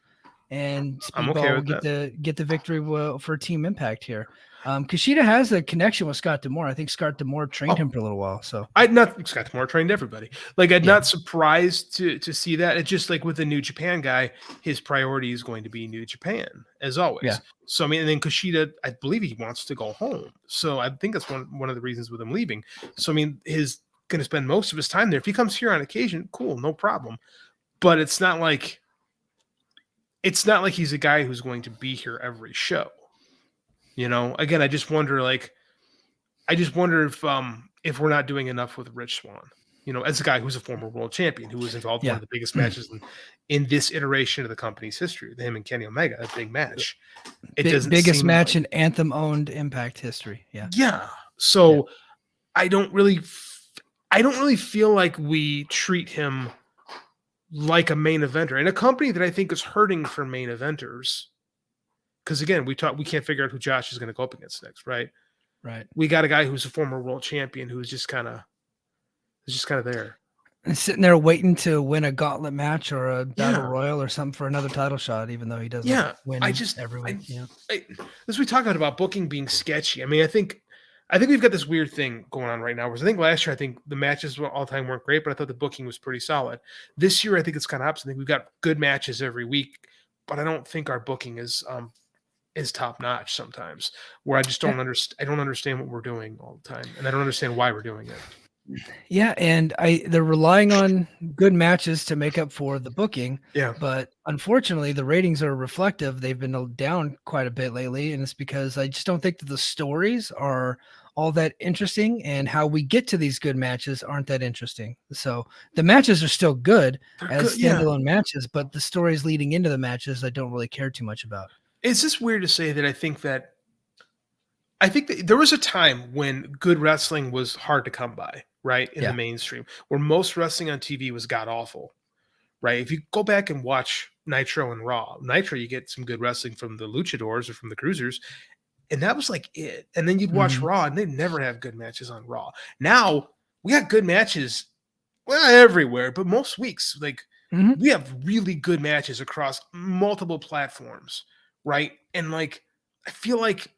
and Speedball will get the victory for Team Impact here. Kushida has a connection with Scott D'Amore. I think Scott D'Amore trained him for a little while. So Scott D'Amore trained everybody. Like, I'm not surprised to see that. It's just like with the New Japan guy, his priority is going to be New Japan as always. Yeah. So and then Kushida, I believe he wants to go home. So I think that's one of the reasons with him leaving. So he's going to spend most of his time there. If he comes here on occasion, cool, no problem. But it's not like he's a guy who's going to be here every show. Again, I just wonder if we're not doing enough with Rich Swann, as a guy who's a former world champion, who was involved in one of the biggest matches in this iteration of the company's history, him and Kenny Omega, a big match. Biggest match in Anthem-owned Impact history. Yeah. Yeah. So I don't really feel like we treat him like a main eventer in a company that I think is hurting for main eventers. Because again, we can't figure out who Josh is going to go up against next, right? Right. We got a guy who's a former world champion who's just kind of there. And sitting there waiting to win a gauntlet match or a battle Yeah. royal or something for another title shot, even though he doesn't Yeah. I win just every week. Yeah. I as we talk about booking being sketchy. I mean, I think we've got this weird thing going on right now. Whereas I think last year, I think the matches all time weren't great, but I thought the booking was pretty solid. This year, I think it's kind of opposite. I think we've got good matches every week, but I don't think our booking is top notch sometimes. Where I just Yeah. don't understand. I don't understand what we're doing all the time, and I don't understand why we're doing it. Yeah, and they're relying on good matches to make up for the booking, Yeah. but unfortunately, the ratings are reflective. They've been down quite a bit lately, and it's because I just don't think that the stories are all that interesting, and how we get to these good matches aren't that interesting. So the matches are still good They're as good. Yeah. standalone matches, but the stories leading into the matches, I don't really care too much about. It's just weird to say that I think that there was a time when good wrestling was hard to come by, right? In the Yeah. mainstream, where most wrestling on TV was god awful, right? If you go back and watch Nitro and Raw, Nitro, you get some good wrestling from the luchadors or from the cruisers, and that was like it. And then you'd watch Mhm. Raw, and they never have good matches on Raw. Now we got good matches, well, not everywhere, but most weeks, like Mhm. we have really good matches across multiple platforms, right? And like, I feel like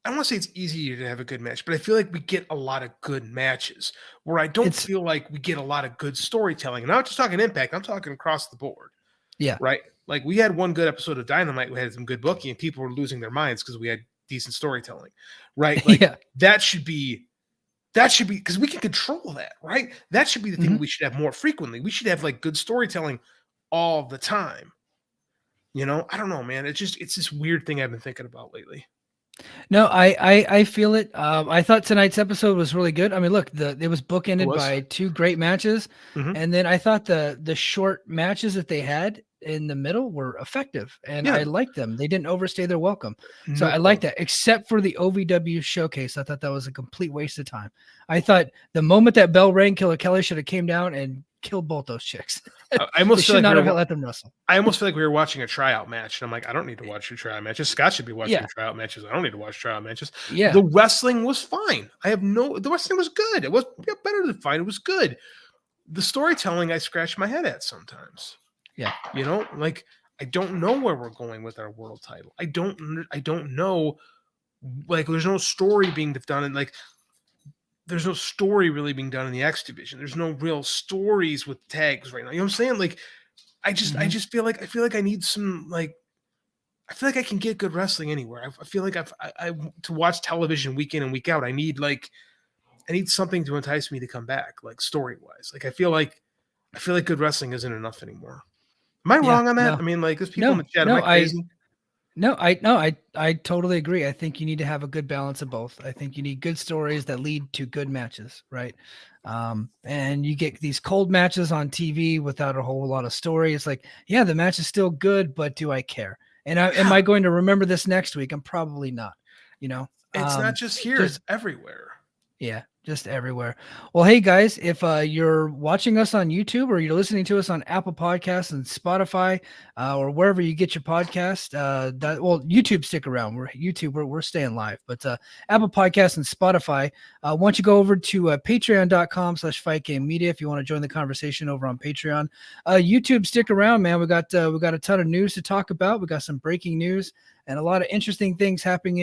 I don't want to say it's easier to have a good match, but I feel like we get a lot of good matches where I don't It's feel like we get a lot of good storytelling. And I'm not just talking Impact, I'm talking across the board, yeah. right? Like we had one good episode of Dynamite, we had some good booking, and people were losing their minds because we had decent storytelling, right? Like Yeah. that should be because we can control that, right? That should be the thing Mhm. we should have more frequently. We should have like good storytelling all the time. I don't know, man. It's this weird thing I've been thinking about lately. No, I feel it. I thought tonight's episode was really good. I mean, look, it was It bookended was. by two great matches, Hmm. and then I thought the short matches that they had in the middle were effective, and Yeah, I liked them. They didn't overstay their welcome, so no I like problem. that. Except for the OVW showcase, I thought that was a complete waste of time. I thought the moment that bell rang, Killer Kelly should have came down and killed both those chicks. I They almost feel should like not have let them wrestle. I almost feel like we were watching a tryout match, and I'm like, I don't need to watch your tryout matches. Scott should be watching Yeah, your tryout matches. I don't need to watch tryout matches. yeah, The wrestling was fine. The wrestling was good. It was better than fine. It was good. The storytelling, I scratch my head at sometimes. yeah. Like I don't know where we're going with our world title. I don't know. Like, there's no story being done, and like, there's no story really being done in the X division. There's no real stories with tags right now. You know what I'm saying? Like, I Mhm. just feel like I need some like I feel like I can get good wrestling anywhere. I feel like I to watch television week in and week out. I need something to entice me to come back, like story wise. Like I feel like good wrestling isn't enough anymore. Am I Yeah, wrong on that? no, I mean, like, there's people in no, the chat. Am no. I I crazy? No, I totally agree. I think you need to have a good balance of both. I think you need good stories that lead to good matches, right? And you get these cold matches on TV without a whole lot of story. It's like, yeah, the match is still good, but do I care? And am Yeah, I going to remember this next week? I'm probably not. You know, it's not just here; just it's everywhere. yeah, just everywhere. Well, hey guys, if you're watching us on YouTube or you're listening to us on Apple Podcasts and Spotify or wherever you get your podcast, YouTube, stick around. We're staying live, but Apple Podcasts and Spotify. Why don't you go over to patreon.com/Fight Game Media if you want to join the conversation over on Patreon. YouTube, stick around, man. We got a ton of news to talk about. We got some breaking news and a lot of interesting things happening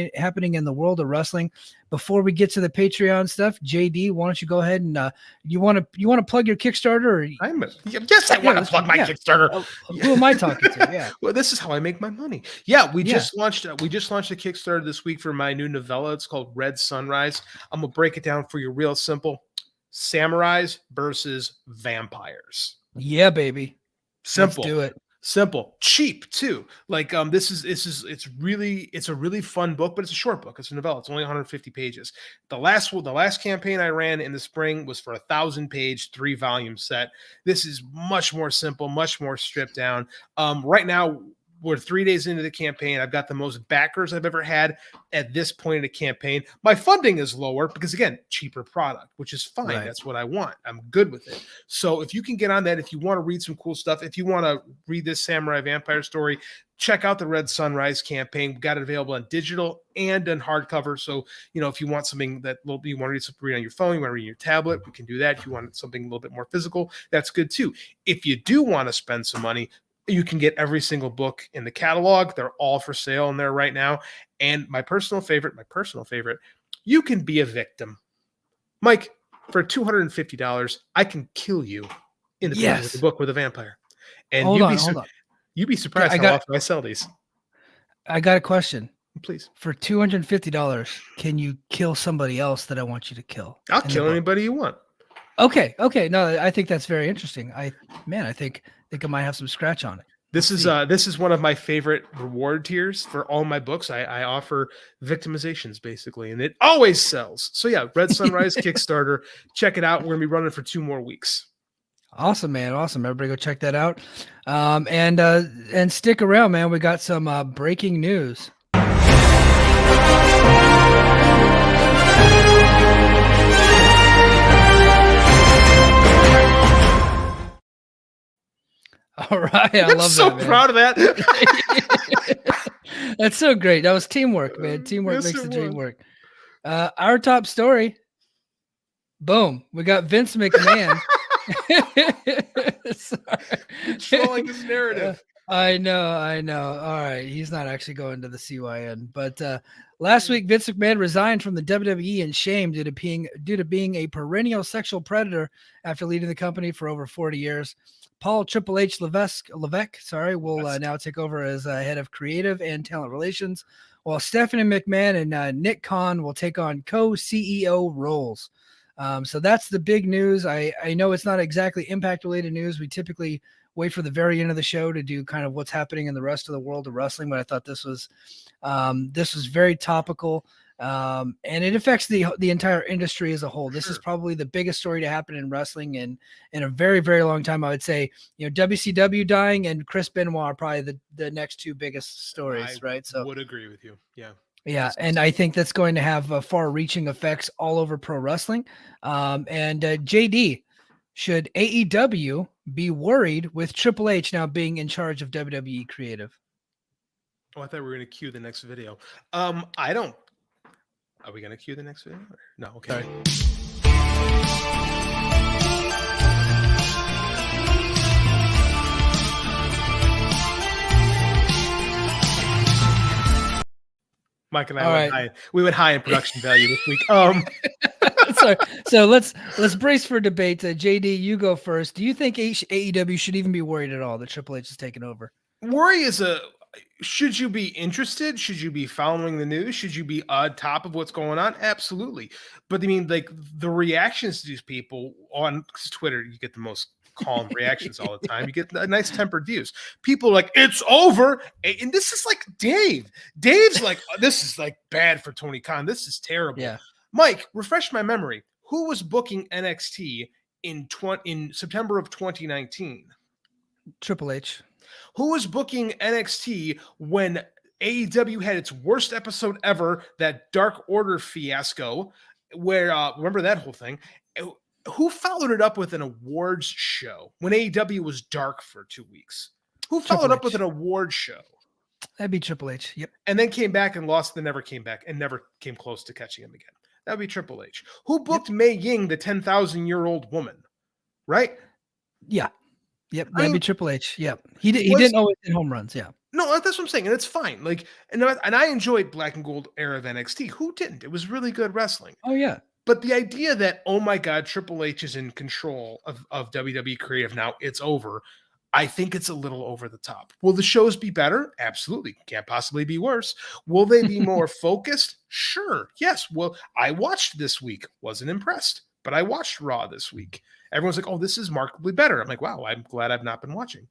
in the world of wrestling. Before we get to the Patreon stuff, JD, why don't you go ahead and you want to plug your Kickstarter? Or, Yes, I yeah, want to plug my yeah. Kickstarter. Who am I talking to? Yeah, Well, this is how I make my money. Yeah, yeah. we just launched a Kickstarter this week for my new novella. It's called Red Sunrise. I'm gonna break it down for you real simple: samurais versus vampires. Yeah, baby. Let's Simple. do it. Simple, cheap too. Like it's a really fun book, but it's a short book. It's a novella. It's only 150 pages. The last campaign I ran in the spring was for 1,000-page 3-volume set. This is much more simple, much more stripped down. Right now we're 3 days into the campaign. I've got the most backers I've ever had at this point in the campaign. My funding is lower because, again, cheaper product, which is fine. Right. That's what I want. I'm good with it. So if you can get on that, if you want to read some cool stuff, if you want to read this Samurai Vampire story, check out the Red Sunrise campaign. We got it available on digital and on hardcover. So, if you want something that you want to read on your phone, you want to read on your tablet, we can do that. If you want something a little bit more physical, that's good too. If you do want to spend some money, you can get every single book in the catalog. They're all for sale in there right now. And my personal favorite, you can be a victim. Mike, for $250, I can kill you in the beginning of the book with a vampire. And hold on. You'd be surprised how often I sell these. I got a question. Please. For $250, can you kill somebody else that I want you to kill? I'll kill anybody you want. Okay. No, I think that's very interesting. I think I might have some scratch on it. This is one of my favorite reward tiers for all my books. I offer victimizations basically, and it always sells. So yeah, Red Sunrise Kickstarter. Check it out. We're gonna be running for 2 more weeks. Awesome, man. Awesome. Everybody go check that out. And stick around, man. We got some breaking news. All right. I love so that, man. Proud of that. That's so great. That was teamwork, man. Teamwork makes the dream work. Our top story. Boom. We got Vince McMahon. Controlling this narrative. I know. All right. He's not actually going to the CYN. But last week, Vince McMahon resigned from the WWE in shame due to being a perennial sexual predator after leading the company for over 40 years. Paul Triple H Levesque, will now take over as head of creative and talent relations, while Stephanie McMahon and Nick Khan will take on co-CEO roles. So that's the big news. I know it's not exactly Impact-related news. We typically wait for the very end of the show to do kind of what's happening in the rest of the world of wrestling, but I thought this was very topical. And it affects the entire industry as a whole. This is probably the biggest story to happen in wrestling in a very, very long time. I would say, WCW dying and Chris Benoit are probably the next 2 biggest stories, right? So would agree with you. Yeah. Yeah, and I think that's going to have far-reaching effects all over pro wrestling. And JD, should AEW be worried with Triple H now being in charge of WWE creative? Oh, I thought we were going to cue the next video. I don't. Are we going to cue the next video? No. Okay. Sorry. Mike and I went high in production value this week. So let's brace for debate. JD, you go first. Do you think AEW should even be worried at all that Triple H is taking over? Worry is should you be interested? Should you be following the news? Should you be on top of what's going on? Absolutely. But I mean, like the reactions to these people on Twitter, you get the most calm reactions all the time. You get nice tempered views. People are like, it's over. And this is like Dave's like, this is like bad for Tony Khan. This is terrible. Yeah. Mike, refresh my memory. Who was booking NXT in September of 2019? Triple H. Who was booking NXT when AEW had its worst episode ever, that Dark Order fiasco, where remember that whole thing? Who followed it up with an awards show when AEW was dark for 2 weeks? Who followed up with an awards show? That'd be Triple H. Yep. And then came back and lost, then never came back and never came close to catching him again. That would be Triple H. Who booked Mei Ying, the 10,000-year-old woman? Right? Yeah. Yep. That'd be Triple H. Yep. He didn't always hit home runs. Yeah. No, that's what I'm saying. And it's fine. Like, and I enjoyed Black and Gold era of NXT. Who didn't? It was really good wrestling. Oh, yeah. But the idea that, oh my God, Triple H is in control of WWE creative now, it's over. I think it's a little over the top. Will the shows be better? Absolutely. Can't possibly be worse. Will they be more focused? Sure. Yes. Well, I watched this week. Wasn't impressed, but I watched Raw this week. Everyone's like, oh, this is markedly better. I'm like, wow, I'm glad I've not been watching.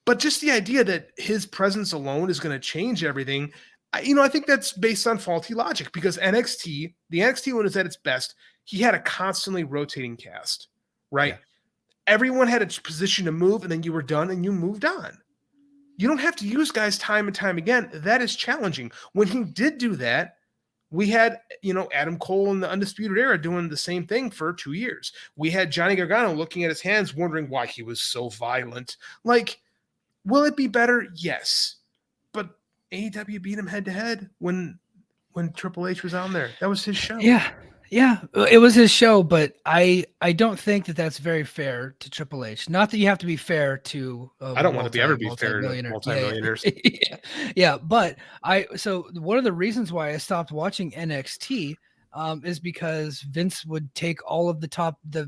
But just the idea that his presence alone is going to change everything, I think that's based on faulty logic, because the NXT when it was at its best, he had a constantly rotating cast, right? Yeah. Everyone had a position to move, and then you were done and you moved on. You don't have to use guys time and time again. That is challenging. When he did do that, we had, Adam Cole in the Undisputed Era doing the same thing for 2 years. We had Johnny Gargano looking at his hands, wondering why he was so violent. Like, will it be better? Yes. But AEW beat him head to head when Triple H was on there. That was his show. Yeah, it was his show, but I don't think that that's very fair to Triple H. Not that you have to be fair to. I don't want to ever be fair to multimillionaires. Yeah, but so one of the reasons why I stopped watching NXT is because Vince would take all of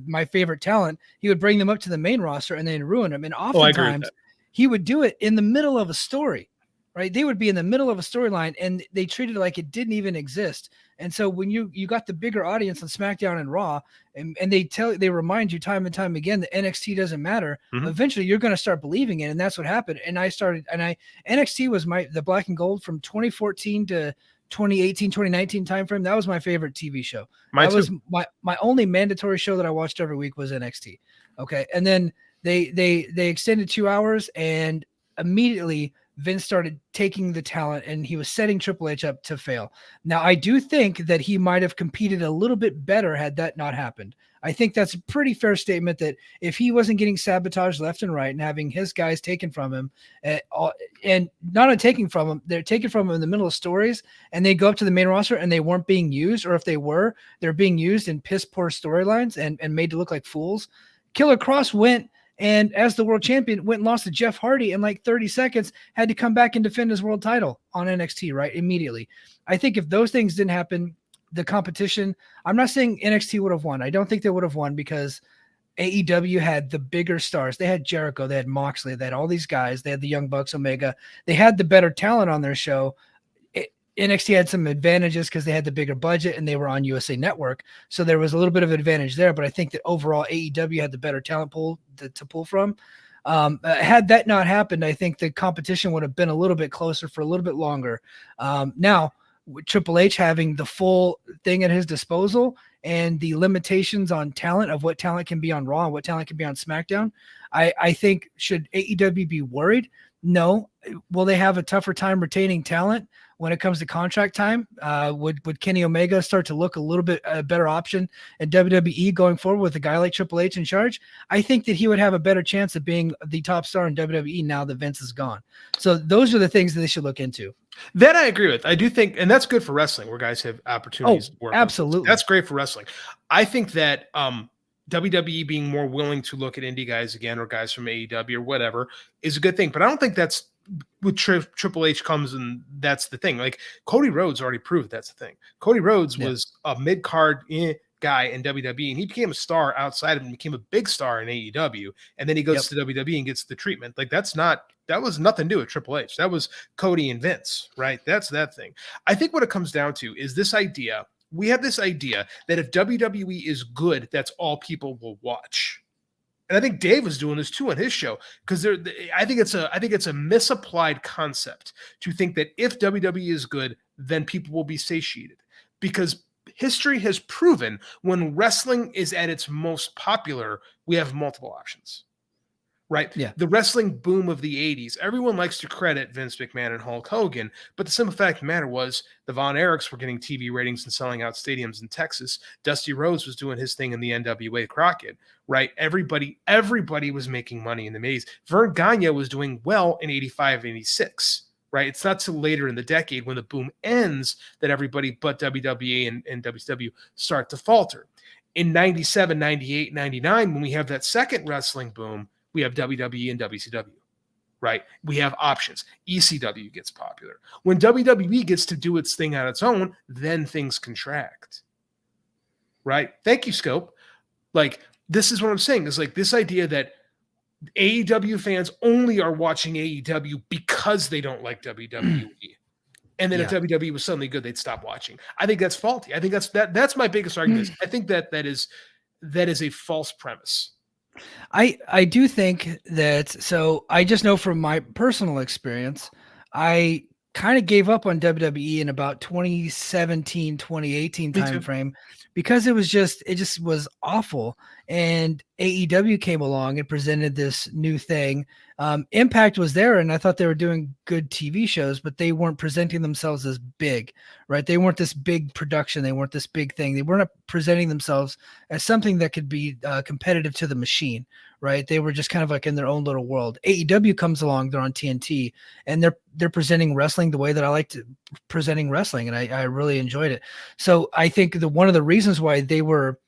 my favorite talent, he would bring them up to the main roster and then ruin them, and oftentimes he would do it in the middle of a story. Right, they would be in the middle of a storyline, and they treated it like it didn't even exist. And so when you got the bigger audience on SmackDown and Raw, and they remind you time and time again that NXT doesn't matter, eventually you're going to start believing it, and that's what happened. And NXT was the Black and Gold from 2014 to 2018, 2019 timeframe. That was my favorite TV show. That was my only mandatory show that I watched every week was NXT. Okay, and then they extended 2 hours, and immediately Vince started taking the talent, and he was setting Triple H up to fail. Now, I do think that he might have competed a little bit better had that not happened. I think that's a pretty fair statement that if he wasn't getting sabotaged left and right and having his guys taken from him, and not only taking from him, they're taken from him in the middle of stories, and they go up to the main roster and they weren't being used, or if they were, they're being used in piss poor storylines and made to look like fools. Killer Cross went and as the world champion went and lost to Jeff Hardy in like 30 seconds, had to come back and defend his world title on NXT, right? Immediately. I think if those things didn't happen, the competition, I'm not saying NXT would have won. I don't think they would have won because AEW had the bigger stars. They had Jericho, they had Moxley, they had all these guys. They had the Young Bucks, Omega. They had the better talent on their show. NXT had some advantages because they had the bigger budget and they were on USA Network. So there was a little bit of advantage there, but I think that overall AEW had the better talent pool to pull from. Had that not happened, I think the competition would have been a little bit closer for a little bit longer. Now, with Triple H having the full thing at his disposal and the limitations on talent of what talent can be on Raw and what talent can be on SmackDown, I think should AEW be worried? No. Will they have a tougher time retaining talent when it comes to contract time? Would Kenny Omega start to look a little bit a better option at WWE going forward with a guy like Triple H in charge? I think that he would have a better chance of being the top star in WWE now that Vince is gone. So those are the things that they should look into. That I agree with. I do think, and that's good for wrestling where guys have opportunities to work. Absolutely. That's great for wrestling. I think that WWE being more willing to look at indie guys again or guys from AEW or whatever is a good thing. But I don't think that's with Triple H comes and that's the thing. Like Cody Rhodes already proved that's the thing. Cody Rhodes was a mid-card guy in WWE and he became a star outside of him, became a big star in AEW. And then he goes to WWE and gets the treatment. Like that was nothing to do with Triple H. That was Cody and Vince, right? That's that thing. I think what it comes down to is this idea. We have this idea that if WWE is good, that's all people will watch. And I think Dave was doing this too on his show because I think it's a misapplied concept to think that if WWE is good, then people will be satiated. Because history has proven when wrestling is at its most popular, we have multiple options. Right? Yeah. The wrestling boom of the 80s. Everyone likes to credit Vince McMahon and Hulk Hogan, but the simple fact of the matter was the Von Erichs were getting TV ratings and selling out stadiums in Texas. Dusty Rhodes was doing his thing in the NWA Crockett, right? Everybody was making money in the 80s. Vern Gagne was doing well in 85, 86, right? It's not till later in the decade when the boom ends that everybody but WWE and WCW start to falter. In 97, 98, 99, when we have that second wrestling boom, we have WWE and WCW, right? We have options. ECW gets popular. When WWE gets to do its thing on its own, then things contract, right? Thank you, Scope. Like, this is what I'm saying. Is like this idea that AEW fans only are watching AEW because they don't like WWE. And then if WWE was suddenly good, they'd stop watching. I think that's faulty. I think that's my biggest argument. I think that is a false premise. I do think that, so I just know from my personal experience, I kind of gave up on WWE in about 2017, 2018 timeframe because it just was awful. And AEW came along and presented this new thing. Impact was there, and I thought they were doing good TV shows, but they weren't presenting themselves as big, right? They weren't this big production. They weren't this big thing. They weren't presenting themselves as something that could be competitive to the machine, right? They were just kind of like in their own little world. AEW comes along, they're on TNT, and they're presenting wrestling the way that I like to presenting wrestling, and I really enjoyed it. So I think one of the reasons why they were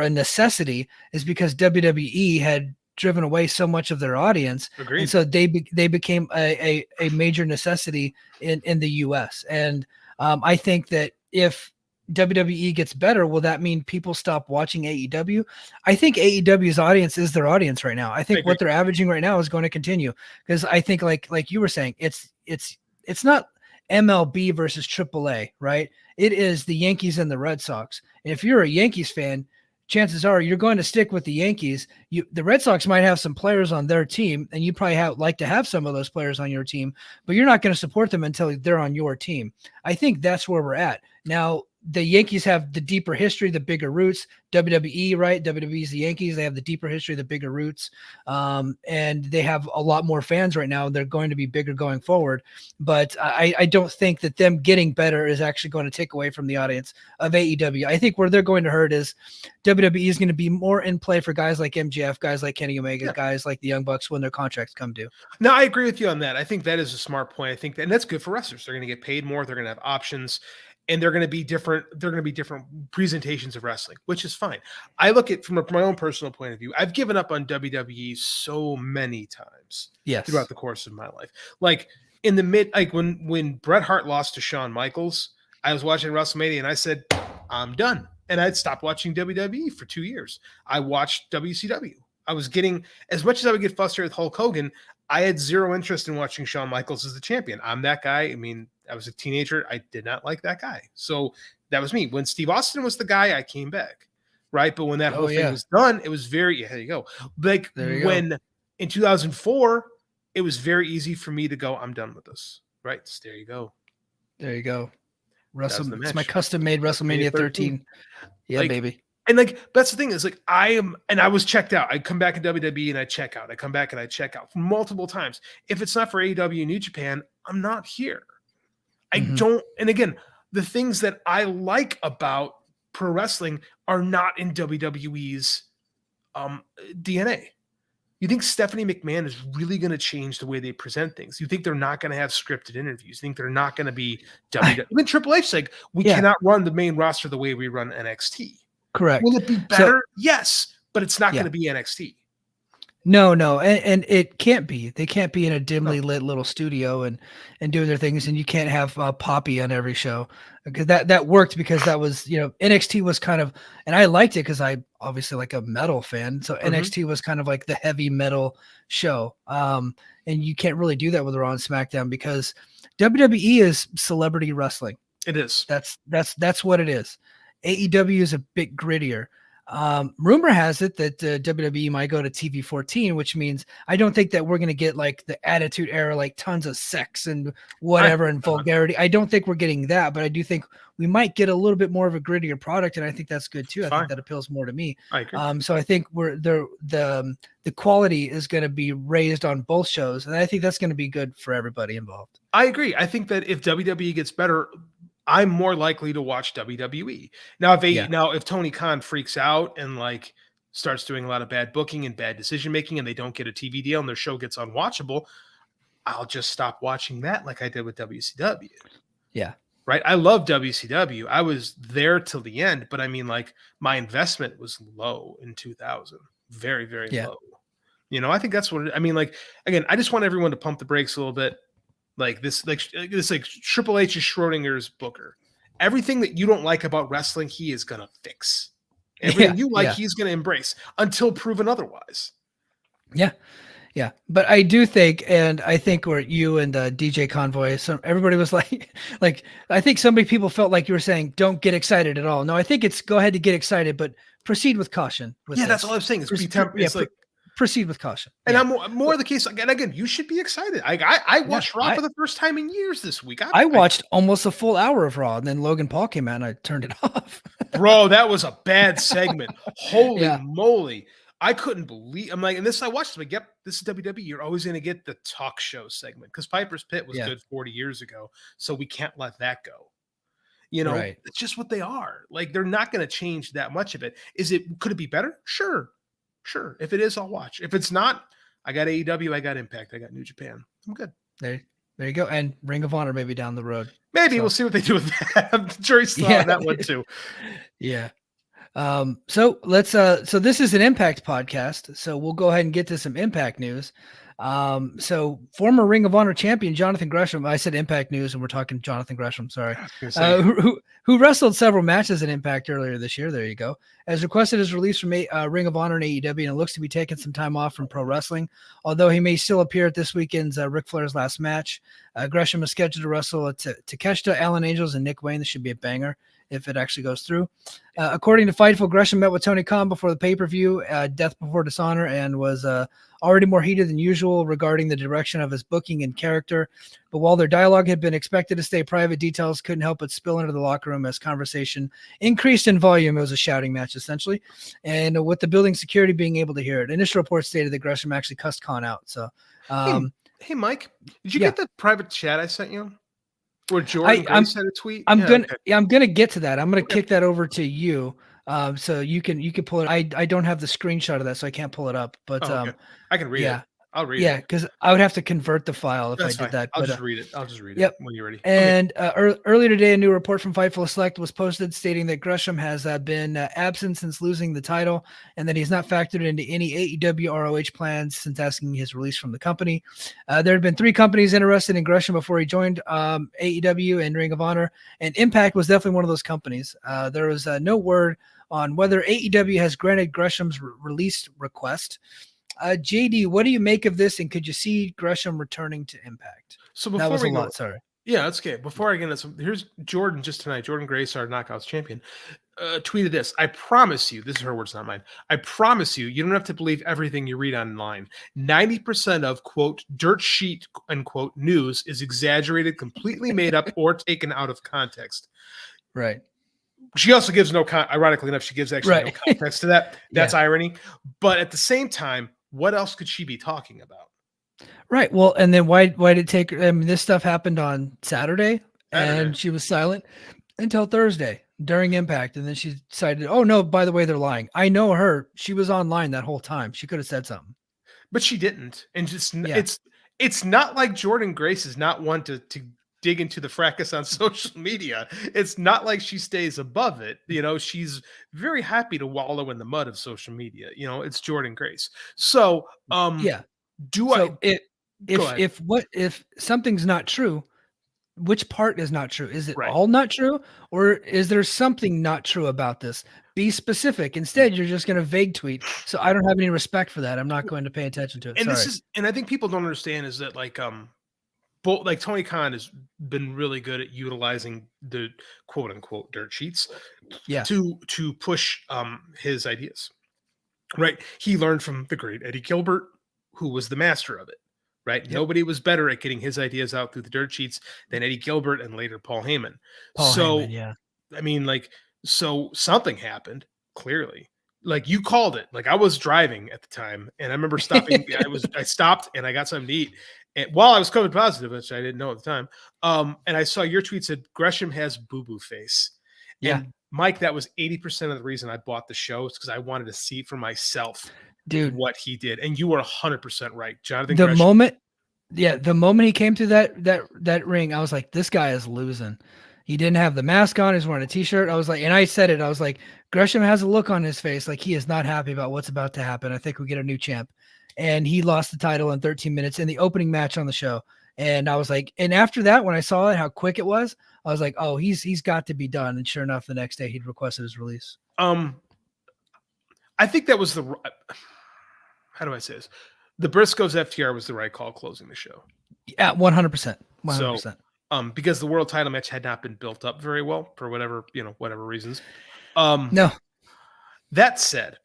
a necessity is because WWE had driven away so much of their audience. Agreed. And so they became a major necessity in the US. And I think that if WWE gets better, will that mean people stop watching AEW? I think AEW's audience is their audience right now. I think what they're averaging right now is going to continue, because I think like you were saying, it's not MLB versus AAA, right? It is the Yankees and the Red Sox. And if you're a Yankees fan, chances are you're going to stick with the Yankees. The Red Sox might have some players on their team, and you probably like to have some of those players on your team, but you're not going to support them until they're on your team. I think that's where we're at now. The Yankees have the deeper history, the bigger roots. WWE, right? WWE's the Yankees. They have the deeper history, the bigger roots, and they have a lot more fans right now. They're going to be bigger going forward. But I don't think that them getting better is actually going to take away from the audience of AEW. I think where they're going to hurt is WWE is going to be more in play for guys like MJF, guys like Kenny Omega, guys like the Young Bucks when their contracts come due. No, I agree with you on that. I think that is a smart point. I think that, and that's good for wrestlers. They're going to get paid more. They're going to have options. And they're going to be different. They're going to be different presentations of wrestling, which is fine. I look at from my own personal point of view. I've given up on WWE so many times throughout the course of my life. Like in the like when Bret Hart lost to Shawn Michaels, I was watching WrestleMania and I said, I'm done. And I'd stopped watching WWE for 2 years. I watched WCW. I was getting, as much as I would get frustrated with Hulk Hogan, I had zero interest in watching Shawn Michaels as the champion. I'm that guy. I mean, I was a teenager. I did not like that guy. So that was me. When Steve Austin was the guy, I came back. Right. But when that whole thing was done, it was very, there you go. Like when in 2004, it was very easy for me to go, I'm done with this. Right. So there you go. There you go. It's my custom made WrestleMania 13. Yeah, like, baby. And like, that's the thing is like, I was checked out. I come back in WWE and I check out. I come back and I check out multiple times. If it's not for AEW New Japan, I'm not here. I don't. And again, the things that I like about pro wrestling are not in WWE's DNA. You think Stephanie McMahon is really going to change the way they present things? You think they're not going to have scripted interviews? You think they're not going to be WWE? Even Triple H like, we cannot run the main roster the way we run NXT. Correct. Will it be better? Yes, but it's not going to be NXT. No, and it can't be. They can't be in a dimly lit little studio and doing their things, and you can't have Poppy on every show, because that worked, because that was, NXT was kind of, and I liked it because I obviously like a metal fan, so NXT was kind of like the heavy metal show, and you can't really do that with Raw and SmackDown, because WWE is celebrity wrestling. It is. That's what it is. AEW is a bit grittier. Rumor has it that WWE might go to TV 14, which means I don't think that we're going to get like the Attitude Era, like tons of sex and whatever and vulgarity. I don't think we're getting that, but I do think we might get a little bit more of a grittier product, and I think that's good too. I think that appeals more to me. I agree. So I think the quality is going to be raised on both shows, and I think that's going to be good for everybody involved. I agree. I think that if WWE gets better, I'm more likely to watch WWE. Now, if Tony Khan freaks out and like starts doing a lot of bad booking and bad decision making, and they don't get a TV deal and their show gets unwatchable, I'll just stop watching that, like I did with WCW. Yeah. Right. I love WCW. I was there till the end, but I mean, like, my investment was low in 2000. Very, very low. I think that's what I mean. Like, again, I just want everyone to pump the brakes a little bit. Like Triple H is Schrodinger's Booker. Everything that you don't like about wrestling, he is gonna fix. Everything you like, he's gonna embrace until proven otherwise. Yeah. But I do think, and I think where you and DJ Convoy, everybody was like, I think people felt like you were saying, don't get excited at all. No, I think it's go ahead to get excited, but proceed with caution. That's all I'm saying. proceed with caution. And Yeah. I'm more the case again. You should be excited. I Yeah, watched Raw for the first time in years this week. I watched almost a full hour of Raw, and then Logan Paul came out, and I turned it off. Bro, that was a bad segment. Holy Yeah. moly. I couldn't believe I'm like, and this I watched, I'm like, yep, this is WWE. You're always gonna get the talk show segment because Piper's Pit was Yeah. good 40 years ago. So we can't let that go. You know, Right. it's just what they are. Like they're not gonna change that much of it. Could it be better? Sure. Sure. If it is, I'll watch. If it's not, I got AEW, I got Impact, I got New Japan. I'm good. There you go. And Ring of Honor maybe down the road. Maybe we'll see what they do with that. I'm sure he's still on that one too. Yeah. So let's so this is an Impact podcast, so we'll go ahead and get to some Impact news. So former Ring of Honor champion Jonathan Gresham, I said Impact news and we're talking Jonathan Gresham, sorry, who wrestled several matches at Impact earlier this year, there you go, has requested his release from Ring of Honor and AEW, and it looks to be taking some time off from pro wrestling, although he may still appear at this weekend's Ric Flair's last match. Gresham is scheduled to wrestle at Takeshita, Alan Angels, and Nick Wayne. This should be a banger if it actually goes through. According to Fightful, Gresham met with Tony Khan before the pay-per-view, Death Before Dishonor, and was already more heated than usual regarding the direction of his booking and character. But while their dialogue had been expected to stay private, details couldn't help but spill into the locker room as conversation increased in volume. It was a shouting match, essentially, and with the building security being able to hear it. Initial reports stated that Gresham actually cussed Khan out. So, hey, Mike, did you get that private chat I sent you? Where Jordan Grace had a tweet. I'm gonna get to that. I'm gonna kick that over to you, so you can pull it. I don't have the screenshot of that, so I can't pull it up. But I can read it. I'll read it. Yeah, because I would have to convert the file if That's I did that. I'll just read it. I'll just read it when you're ready. And earlier today, a new report from Fightful Select was posted stating that Gresham has been absent since losing the title, and that he's not factored into any AEW ROH plans since asking his release from the company. There had been 3 companies interested in Gresham before he joined AEW and Ring of Honor, and Impact was definitely one of those companies. There was no word on whether AEW has granted Gresham's release request. JD, what do you make of this, and could you see Gresham returning to Impact? So before that was we a go, lot, sorry. Yeah, that's okay. Before I get into some, here's Jordan just tonight. Jordan Grace, our Knockouts champion, tweeted this. I promise you, this is her words, not mine. I promise you, you don't have to believe everything you read online. 90% of, quote, dirt sheet, unquote, news is exaggerated, completely made up, or taken out of context. Right. She also gives ironically enough, she gives actually no context to that. That's irony. But at the same time, what else could she be talking about? Right. Well, and then why did it take? I mean, this stuff happened on Saturday, and she was silent until Thursday during Impact, and then she decided, oh no, by the way, they're lying. I know her. She was online that whole time. She could have said something, but she didn't. And just it's not like Jordan Grace is not one to dig into the fracas on social media. It's not like she stays above it. You know, she's very happy to wallow in the mud of social media. You know, it's Jordan Grace. So, if something's not true, which part is not true? Is it all not true, or is there something not true about this? Be specific. Instead, you're just going to vague tweet. So I don't have any respect for that. I'm not going to pay attention to it. And and I think people don't understand is that like Tony Khan has been really good at utilizing the quote unquote dirt sheets to push his ideas. Right. He learned from the great Eddie Gilbert, who was the master of it. Right. Yep. Nobody was better at getting his ideas out through the dirt sheets than Eddie Gilbert and later Paul Heyman. I mean, so something happened, clearly. Like you called it. Like I was driving at the time, and I remember stopping. I stopped and I got something to eat. And while I was COVID positive, which I didn't know at the time, and I saw your tweet said Gresham has boo-boo face. Yeah. And Mike, that was 80% of the reason I bought the show is because I wanted to see for myself, dude, what he did. And you were 100% right, Jonathan. The moment he came through that ring, I was like, this guy is losing. He didn't have the mask on. He's wearing a t-shirt. I was like, and I said it, I was like, Gresham has a look on his face like he is not happy about what's about to happen. I think we get a new champ. And he lost the title in 13 minutes in the opening match on the show. And I was like, and after that, when I saw it, how quick it was, I was like, oh, he's got to be done. And sure enough, the next day he'd requested his release. I think that was how do I say this? The Briscoes FTR was the right call closing the show. Yeah, 100%. 100%. So, because the world title match had not been built up very well for whatever reasons. No. That said,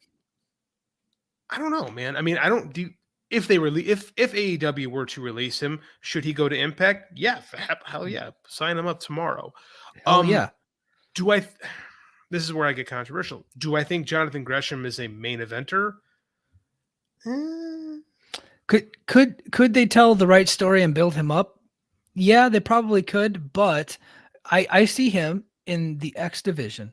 I don't know, man. I mean, I don't do if they release if AEW were to release him, should he go to Impact? Yeah, hell yeah, sign him up tomorrow. Hell Um, yeah. do I? This is where I get controversial. Do I think Jonathan Gresham is a main eventer? Could they tell the right story and build him up? Yeah, they probably could, but I see him in the X division.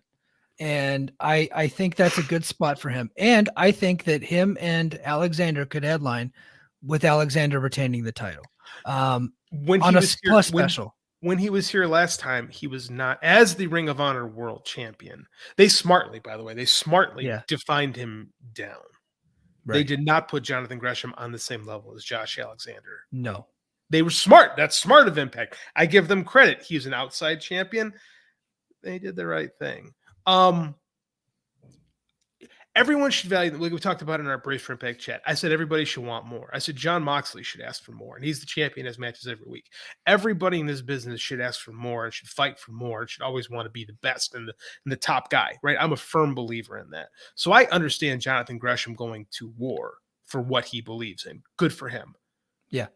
And I think that's a good spot for him. And I think that him and Alexander could headline with Alexander retaining the title. When On he a was here, plus special. when he was here last time, he was not as the Ring of Honor World Champion. They smartly, by the way, Yeah. defined him down. They Right. did not put Jonathan Gresham on the same level as Josh Alexander. No. They were smart. That's smart of Impact. I give them credit. He's an outside champion. They did the right thing. Everyone should value, like we talked about in our Brace for Impact chat. I said everybody should want more. I said John Moxley should ask for more, and he's the champion, has matches every week. Everybody in this business should ask for more and should fight for more and should always want to be the best and the top guy, right? I'm a firm believer in that. So I understand Jonathan Gresham going to war for what he believes in. Good for him. Yeah.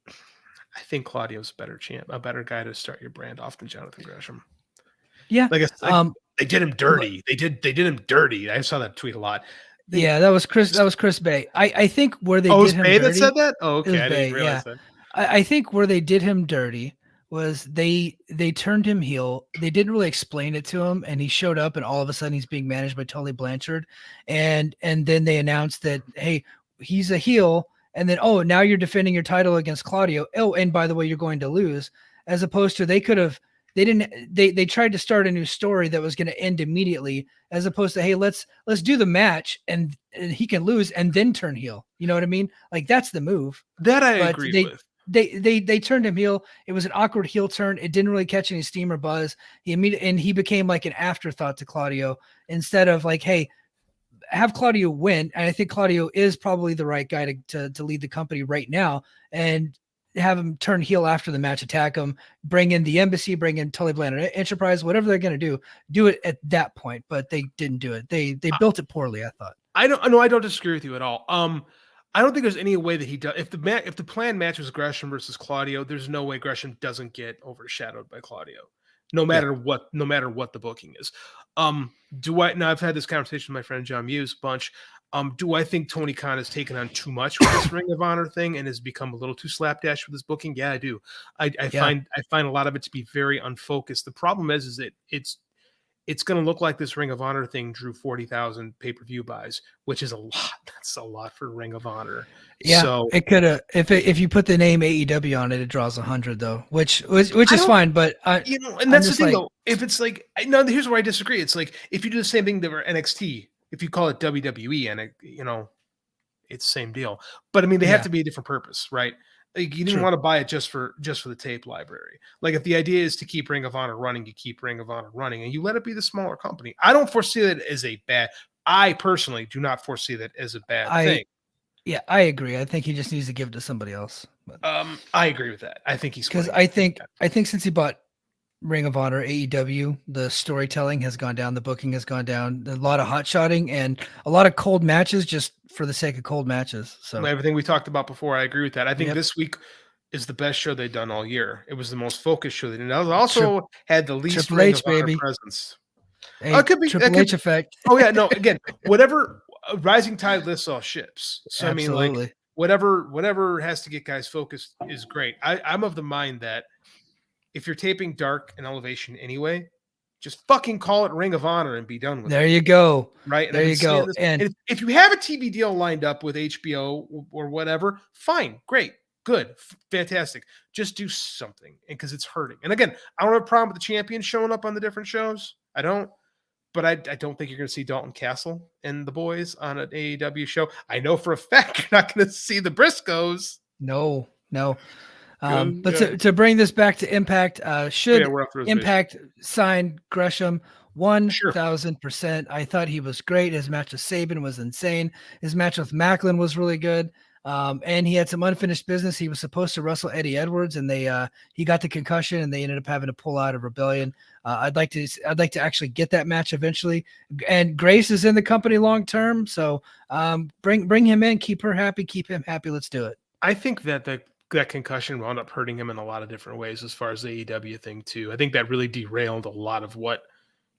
I think Claudio's a better guy to start your brand off than Jonathan Gresham. Yeah. Like I said, they did him dirty. They did him dirty. I saw that tweet a lot. That was Chris Bay. I think where they did him Bay dirty, that said that? Oh, okay. I didn't Bay, realize that. I think where they did him dirty was they turned him heel. They didn't really explain it to him, and he showed up, and all of a sudden he's being managed by Tully Blanchard, and then they announced that, hey, he's a heel, and then, oh, now you're defending your title against Claudio. Oh, and by the way, you're going to lose. As opposed to they tried to start a new story that was going to end immediately, as opposed to, hey, let's do the match and he can lose and then turn heel. You know what I mean? Like, that's the move. That I agree with. They turned him heel. It was an awkward heel turn. It didn't really catch any steam or buzz. He became like an afterthought to Claudio instead of like, hey, have Claudio win. And I think Claudio is probably the right guy to lead the company right now, and have him turn heel after the match, attack him, bring in the embassy, bring in Tully Blanchard Enterprise, whatever they're going to do it at that point. But they didn't do it. They built it poorly, I thought. I don't disagree with you at all. I don't think there's any way that he does. If the planned match was Gresham versus Claudio, there's no way Gresham doesn't get overshadowed by Claudio, no matter what the booking is. Now I've had this conversation with my friend John Muse a bunch. Do I think Tony Khan has taken on too much with this Ring of Honor thing and has become a little too slapdash with his booking? Yeah, I do. I find a lot of it to be very unfocused. The problem is that it's going to look like this Ring of Honor thing drew 40,000 pay-per-view buys, which is a lot. That's a lot for Ring of Honor. Yeah, so it could have. If you put the name AEW on it, it draws 100 though, which is fine. But and that's the thing though. If it's like, no, here's where I disagree. It's like if you do the same thing that were NXT, if you call it WWE, and it's the same deal. But I mean, they have to be a different purpose, right? Like, you didn't want to buy it just for the tape library. Like, if the idea is to keep Ring of Honor running, you keep Ring of Honor running, and you let it be the smaller company. I don't foresee that as a bad. I personally do not foresee that as a bad thing. Yeah, I agree. I think he just needs to give it to somebody else. But, I agree with that. I think he's because I think since he bought Ring of Honor, AEW, the storytelling has gone down, the booking has gone down, a lot of hot shotting and a lot of cold matches just for the sake of cold matches. So everything we talked about before, I agree with that. I think this week is the best show they've done all year. It was the most focused show they did. It also had the least Triple Ring H, of Honor baby. presence. Hey, it could be Triple H effect. Oh yeah, no. Again, whatever rising tide lifts all ships. So Absolutely. I mean, like whatever has to get guys focused is great. I'm of the mind that if you're taping Dark and Elevation anyway, just fucking call it Ring of Honor and be done with it. There you go. Right? There you go. And if you have a TV deal lined up with HBO or whatever, fine, great, good, fantastic. Just do something, because it's hurting. And again, I don't have a problem with the champion showing up on the different shows. I don't. But I don't think you're going to see Dalton Castle and the boys on an AEW show. I know for a fact you're not going to see the Briscoes. No. But to bring this back to Impact, should Impact sign Gresham? 1,000%. I thought he was great. His match with Sabin was insane. His match with Macklin was really good. And he had some unfinished business. He was supposed to wrestle Eddie Edwards, and he got the concussion, and they ended up having to pull out of Rebellion. I'd like to actually get that match eventually. And Grace is in the company long term, so bring him in, keep her happy, keep him happy. Let's do it. I think that that concussion wound up hurting him in a lot of different ways as far as the AEW thing too. I think that really derailed a lot of what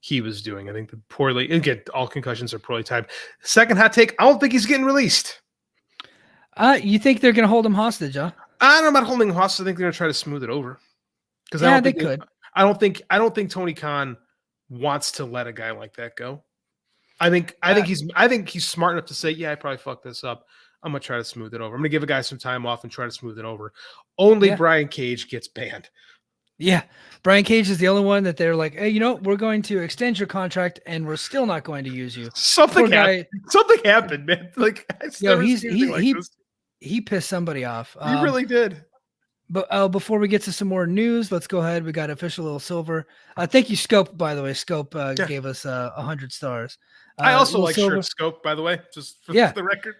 he was doing. I think the poorly, again, all concussions are poorly timed. Second hot take, I don't think he's getting released. You think they're going to hold him hostage, huh? I don't know about holding him hostage. I think they're going to try to smooth it over. Because They could. I don't think Tony Khan wants to let a guy like that go. I think he's smart enough to say, yeah, I probably fucked this up. I'm gonna try to smooth it over. I'm gonna give a guy some time off and try to smooth it over. Only Brian Cage gets banned. Yeah, Brian Cage is the only one that they're like, hey, we're going to extend your contract, and we're still not going to use you. Something happened, man. Like, he pissed somebody off. He really did. But before we get to some more news, let's go ahead. We got official little silver. Thank you, Scope. By the way, Scope gave us 100 stars. I also like shirt Scope, by the way, just for the record.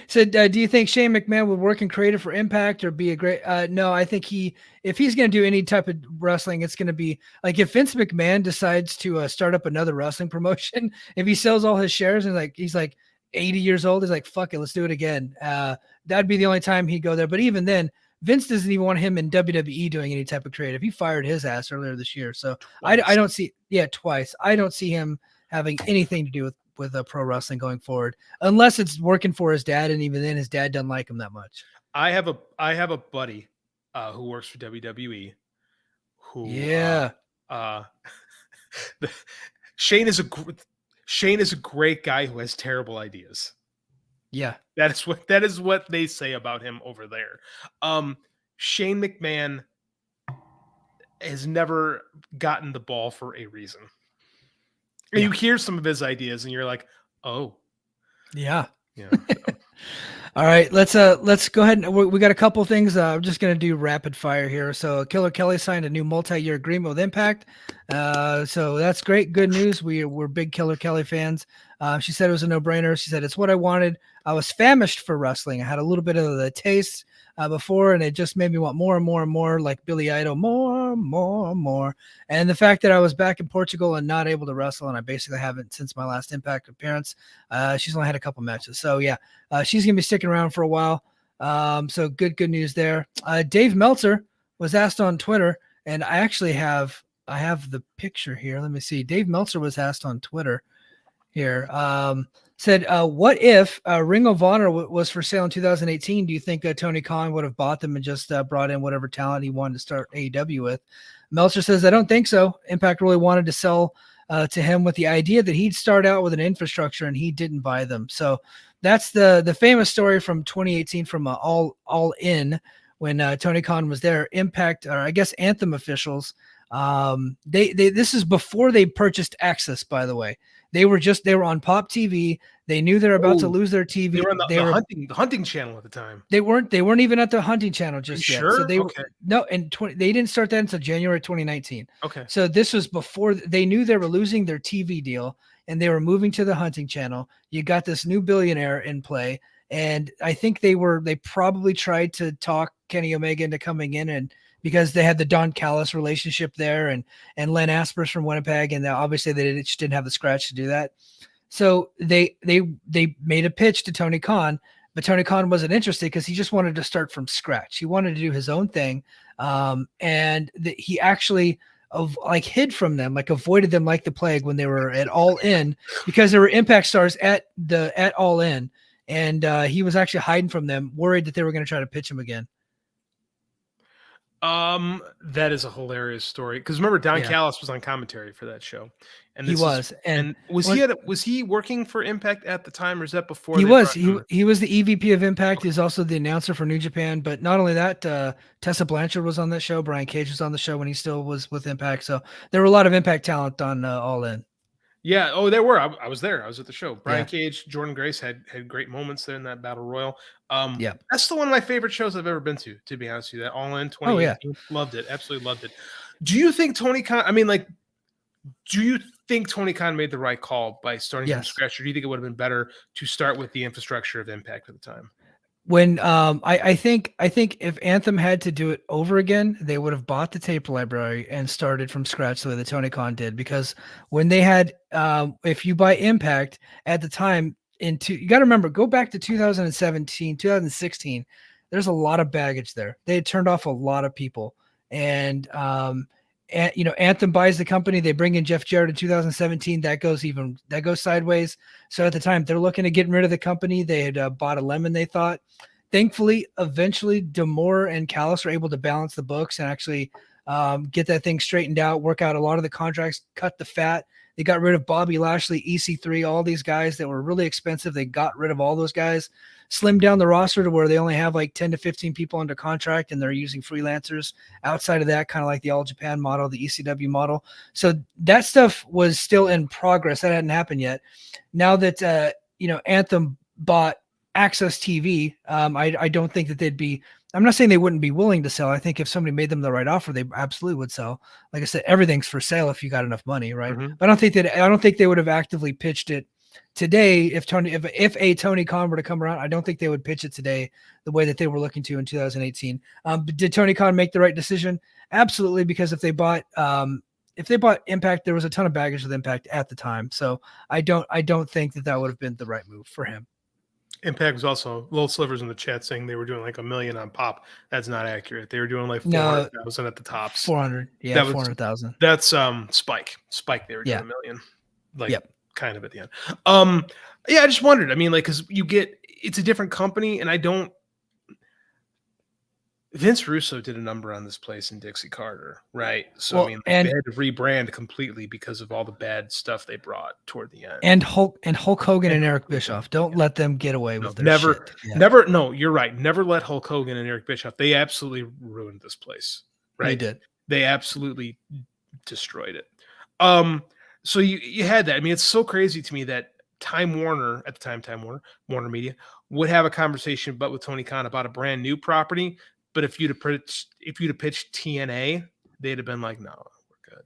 Said, do you think Shane McMahon would work in creative for Impact or be a great? No, I think if he's going to do any type of wrestling, it's going to be like if Vince McMahon decides to start up another wrestling promotion, if he sells all his shares and he's like 80 years old, he's like, fuck it, let's do it again. That'd be the only time he'd go there. But even then, Vince doesn't even want him in WWE doing any type of creative. He fired his ass earlier this year. So twice. I don't see, twice. I don't see him having anything to do with pro wrestling going forward, unless it's working for his dad. And even then his dad doesn't like him that much. I have a buddy who works for WWE who, Shane is a great guy who has terrible ideas. Yeah. That is what they say about him over there. Shane McMahon has never gotten the ball for a reason. And you hear some of his ideas and you're like, oh. Yeah. Yeah. All right, let's go ahead and we got a couple things. I'm just gonna do rapid fire here. So Killer Kelly signed a new multi-year agreement with Impact. So that's great, good news. We're big Killer Kelly fans. She said it was a no-brainer. She said it's what I wanted. I was famished for wrestling. I had a little bit of the taste before, and it just made me want more and more and more, like Billy Idol, more. And the fact that I was back in Portugal and not able to wrestle, and I basically haven't since my last Impact appearance. She's only had a couple matches, so yeah, she's gonna be sticking around for a while. So good news there. Dave Meltzer was asked on Twitter, and I actually have the picture here. Let me see. Dave Meltzer was asked on Twitter here. Said, what if Ring of Honor was for sale in 2018? Do you think Tony Khan would have bought them and just brought in whatever talent he wanted to start AEW with? Meltzer says, I don't think so. Impact really wanted to sell to him with the idea that he'd start out with an infrastructure, and he didn't buy them. So that's the famous story from 2018 from All In when Tony Khan was there. Impact, or I guess Anthem officials, this is before they purchased Access, by the way. They were on Pop TV. They knew they were about to lose their TV. They were on the hunting channel at the time. They weren't even at the hunting channel just yet. Sure? So they didn't start that until January 2019. Okay. So this was before they knew they were losing their TV deal and they were moving to the hunting channel. You got this new billionaire in play. And I think they probably tried to talk Kenny Omega into coming in, and because they had the Don Callis relationship there and Len Aspers from Winnipeg. And obviously they just didn't have the scratch to do that. So they made a pitch to Tony Khan, but Tony Khan wasn't interested because he just wanted to start from scratch. He wanted to do his own thing. And he actually hid from them, avoided them like the plague when they were at All In, because there were Impact stars at All In. And he was actually hiding from them, worried that they were going to try to pitch him again. That is a hilarious story, because remember Don Callis was on commentary for that show, and was he working for Impact at the time, or is that before? He was the EVP of Impact. He's also the announcer for New Japan. But not only that, Tessa Blanchard was on that show. Brian Cage was on the show when he still was with Impact. So there were a lot of Impact talent on All In. Yeah. Oh, there were. I was there. I was at the show. Brian Cage, Jordan Grace had great moments there in that battle royal. That's the one of my favorite shows I've ever been to be honest with you. That All In 2018. Loved it. Absolutely loved it. Do you think Tony Khan, do you think Tony Khan made the right call by starting from scratch, or do you think it would have been better to start with the infrastructure of Impact at the time? when I think if Anthem had to do it over again, they would have bought the tape library and started from scratch the way that Tony Khan did. Because when they had, if you buy Impact at the time, you got to remember, go back to 2017, 2016. There's a lot of baggage there. They had turned off a lot of people, and Anthem buys the company. They bring in Jeff Jarrett in 2017. That goes sideways. So at the time, they're looking at getting rid of the company. They had bought a lemon, they thought. Thankfully, eventually, D'Amore and Callis are able to balance the books and actually get that thing straightened out, work out a lot of the contracts, cut the fat. They got rid of Bobby Lashley, EC3, all these guys that were really expensive. They got rid of all those guys, slimmed down the roster to where they only have like 10 to 15 people under contract, and they're using freelancers. Outside of that, kind of like the All Japan model, the ECW model. So that stuff was still in progress. That hadn't happened yet. Now that Anthem bought Access TV, I don't think that they'd be. I'm not saying they wouldn't be willing to sell. I think if somebody made them the right offer, they absolutely would sell. Like I said, everything's for sale if you got enough money, right? Mm-hmm. But I don't think they would have actively pitched it today. If a Tony Khan were to come around, I don't think they would pitch it today the way that they were looking to in 2018. But did Tony Khan make the right decision? Absolutely, because if they bought Impact, there was a ton of baggage with Impact at the time. So I don't think that would have been the right move for him. Impact was also Little Slivers in the chat saying they were doing like $1 million on Pop. That's not accurate. They were doing like 400,000 at the tops. 400, yeah, 400,000. That's Spike. They were doing $1 million, like kind of at the end. Yeah, I just wondered. I mean, like, because it's a different company, and I don't. Vince Russo did a number on this place in Dixie Carter, right? So I mean, they had to rebrand completely because of all the bad stuff they brought toward the end. And Hulk Hogan and Eric Bischoff. Don't let them get away with their shit. Never. No, you're right. Never let Hulk Hogan and Eric Bischoff. They absolutely ruined this place. Right? They did. They absolutely destroyed it. So you had that. I mean, it's so crazy to me that Time Warner at the time, Warner Media would have a conversation, but with Tony Khan about a brand new property. But if you'd have pitched TNA, they'd have been like, "No, we're good."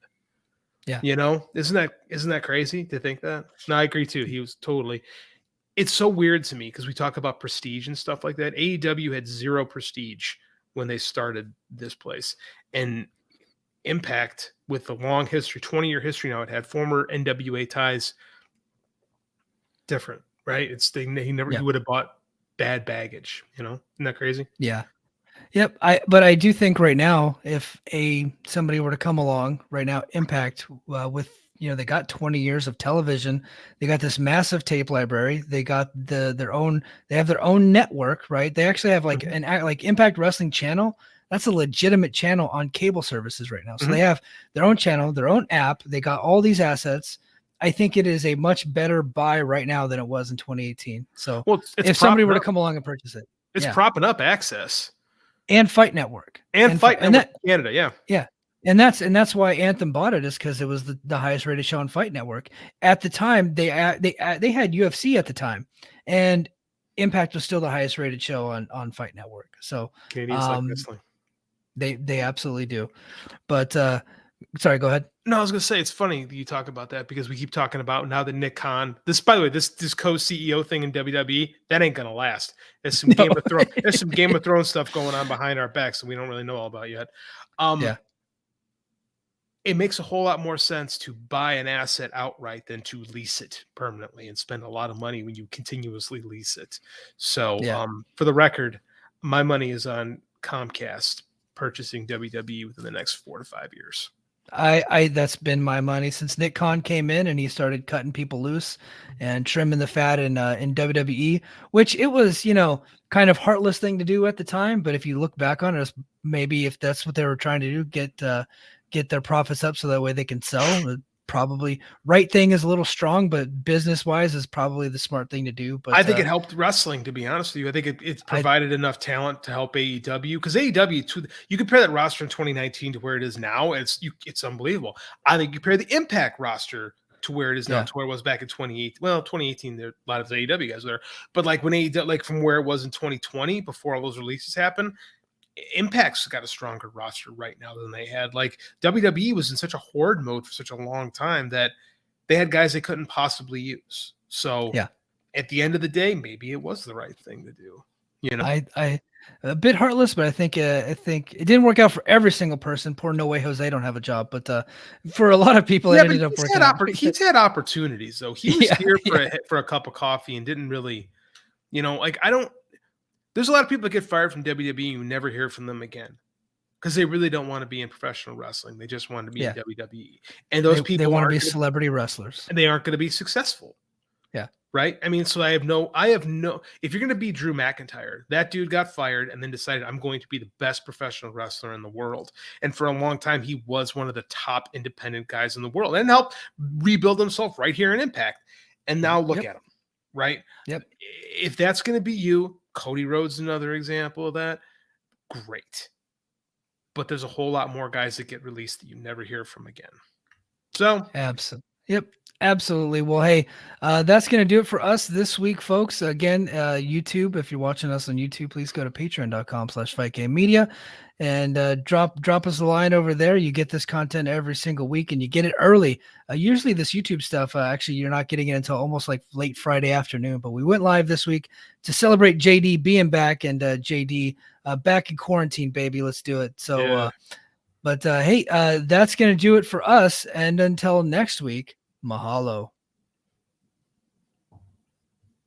Yeah, isn't that crazy to think that? No, I agree too. He was totally. It's so weird to me because we talk about prestige and stuff like that. AEW had zero prestige when they started this place, and Impact with the long history, 20-year history now, it had former NWA ties. Different, right? He would have bought bad baggage. Isn't that crazy? Yeah. Yep. But I do think right now, if somebody were to come along right now, Impact with they got 20 years of television, they got this massive tape library, they got they have their own network, right? They actually have like like Impact Wrestling Channel. That's a legitimate channel on cable services right now. So they have their own channel, their own app. They got all these assets. I think it is a much better buy right now than it was in 2018. So if somebody were to come along and purchase it, it's propping up Access. And Fight Network. And Fight Network Canada, yeah. Yeah. And that's why Anthem bought it, is because it was the highest rated show on Fight Network. At the time, they had UFC at the time, and Impact was still the highest rated show on Fight Network. So Canadians like wrestling. They absolutely do. But sorry, go ahead. No, I was gonna say it's funny that you talk about that because we keep talking about now that Nick Khan. By the way, this co-CEO thing in WWE, that ain't gonna last. There's some Game of Thrones stuff going on behind our backs that we don't really know all about yet. It makes a whole lot more sense to buy an asset outright than to lease it permanently and spend a lot of money when you continuously lease it. So, for the record, my money is on Comcast purchasing WWE within the next 4 to 5 years. That's been my money since Nick Khan came in and he started cutting people loose and trimming the fat in WWE, which it was, kind of heartless thing to do at the time. But if you look back on it, maybe if that's what they were trying to do, get their profits up so that way they can sell. Probably right thing is a little strong, but business wise is probably the smart thing to do. But I think it helped wrestling, to be honest with you. I think it provided enough talent to help AEW, because AEW, you compare that roster in 2019 to where it is now, it's unbelievable. I think you compare the Impact roster to where it is now to where it was back in 2018. Well, 2018, there a lot of the AEW guys were there, but like when AEW, like from where it was in 2020 before all those releases happened, Impact's got a stronger roster right now than they had. Like WWE was in such a horde mode for such a long time that they had guys they couldn't possibly use. So at the end of the day, maybe it was the right thing to do. You know, I a bit heartless, but I think it didn't work out for every single person. Poor No Way Jose don't have a job, but for a lot of people, it yeah, but ended up working out. he's had opportunities though. He was Yeah, here yeah, for a cup of coffee and didn't really, like I don't. There's a lot of people that get fired from WWE. You never hear from them again because they really don't want to be in professional wrestling. They just want to be in yeah. WWE, and those They people want to be celebrity wrestlers. they aren't going to be successful. Yeah. Right. I mean, so I have no, if you're going to be Drew McIntyre, that dude got fired and then decided I'm going to be the best professional wrestler in the world. And for a long time, he was one of the top independent guys in the world and helped rebuild himself right here in Impact. And now look at him. Right. Yep. If that's going to be you, Cody Rhodes is another example of that. Great. But there's a whole lot more guys that get released that you never hear from again. So Absolutely. Yep. Absolutely. Well, hey, that's going to do it for us this week, folks. Again, YouTube, if you're watching us on YouTube, please go to patreon.com/FightGameMedia and drop us a line over there. You get this content every single week and you get it early. Usually this YouTube stuff, actually, you're not getting it until almost like late Friday afternoon, but we went live this week to celebrate JD being back and JD back in quarantine, baby. Let's do it. So, yeah. But hey, that's going to do it for us. And until next week, mahalo.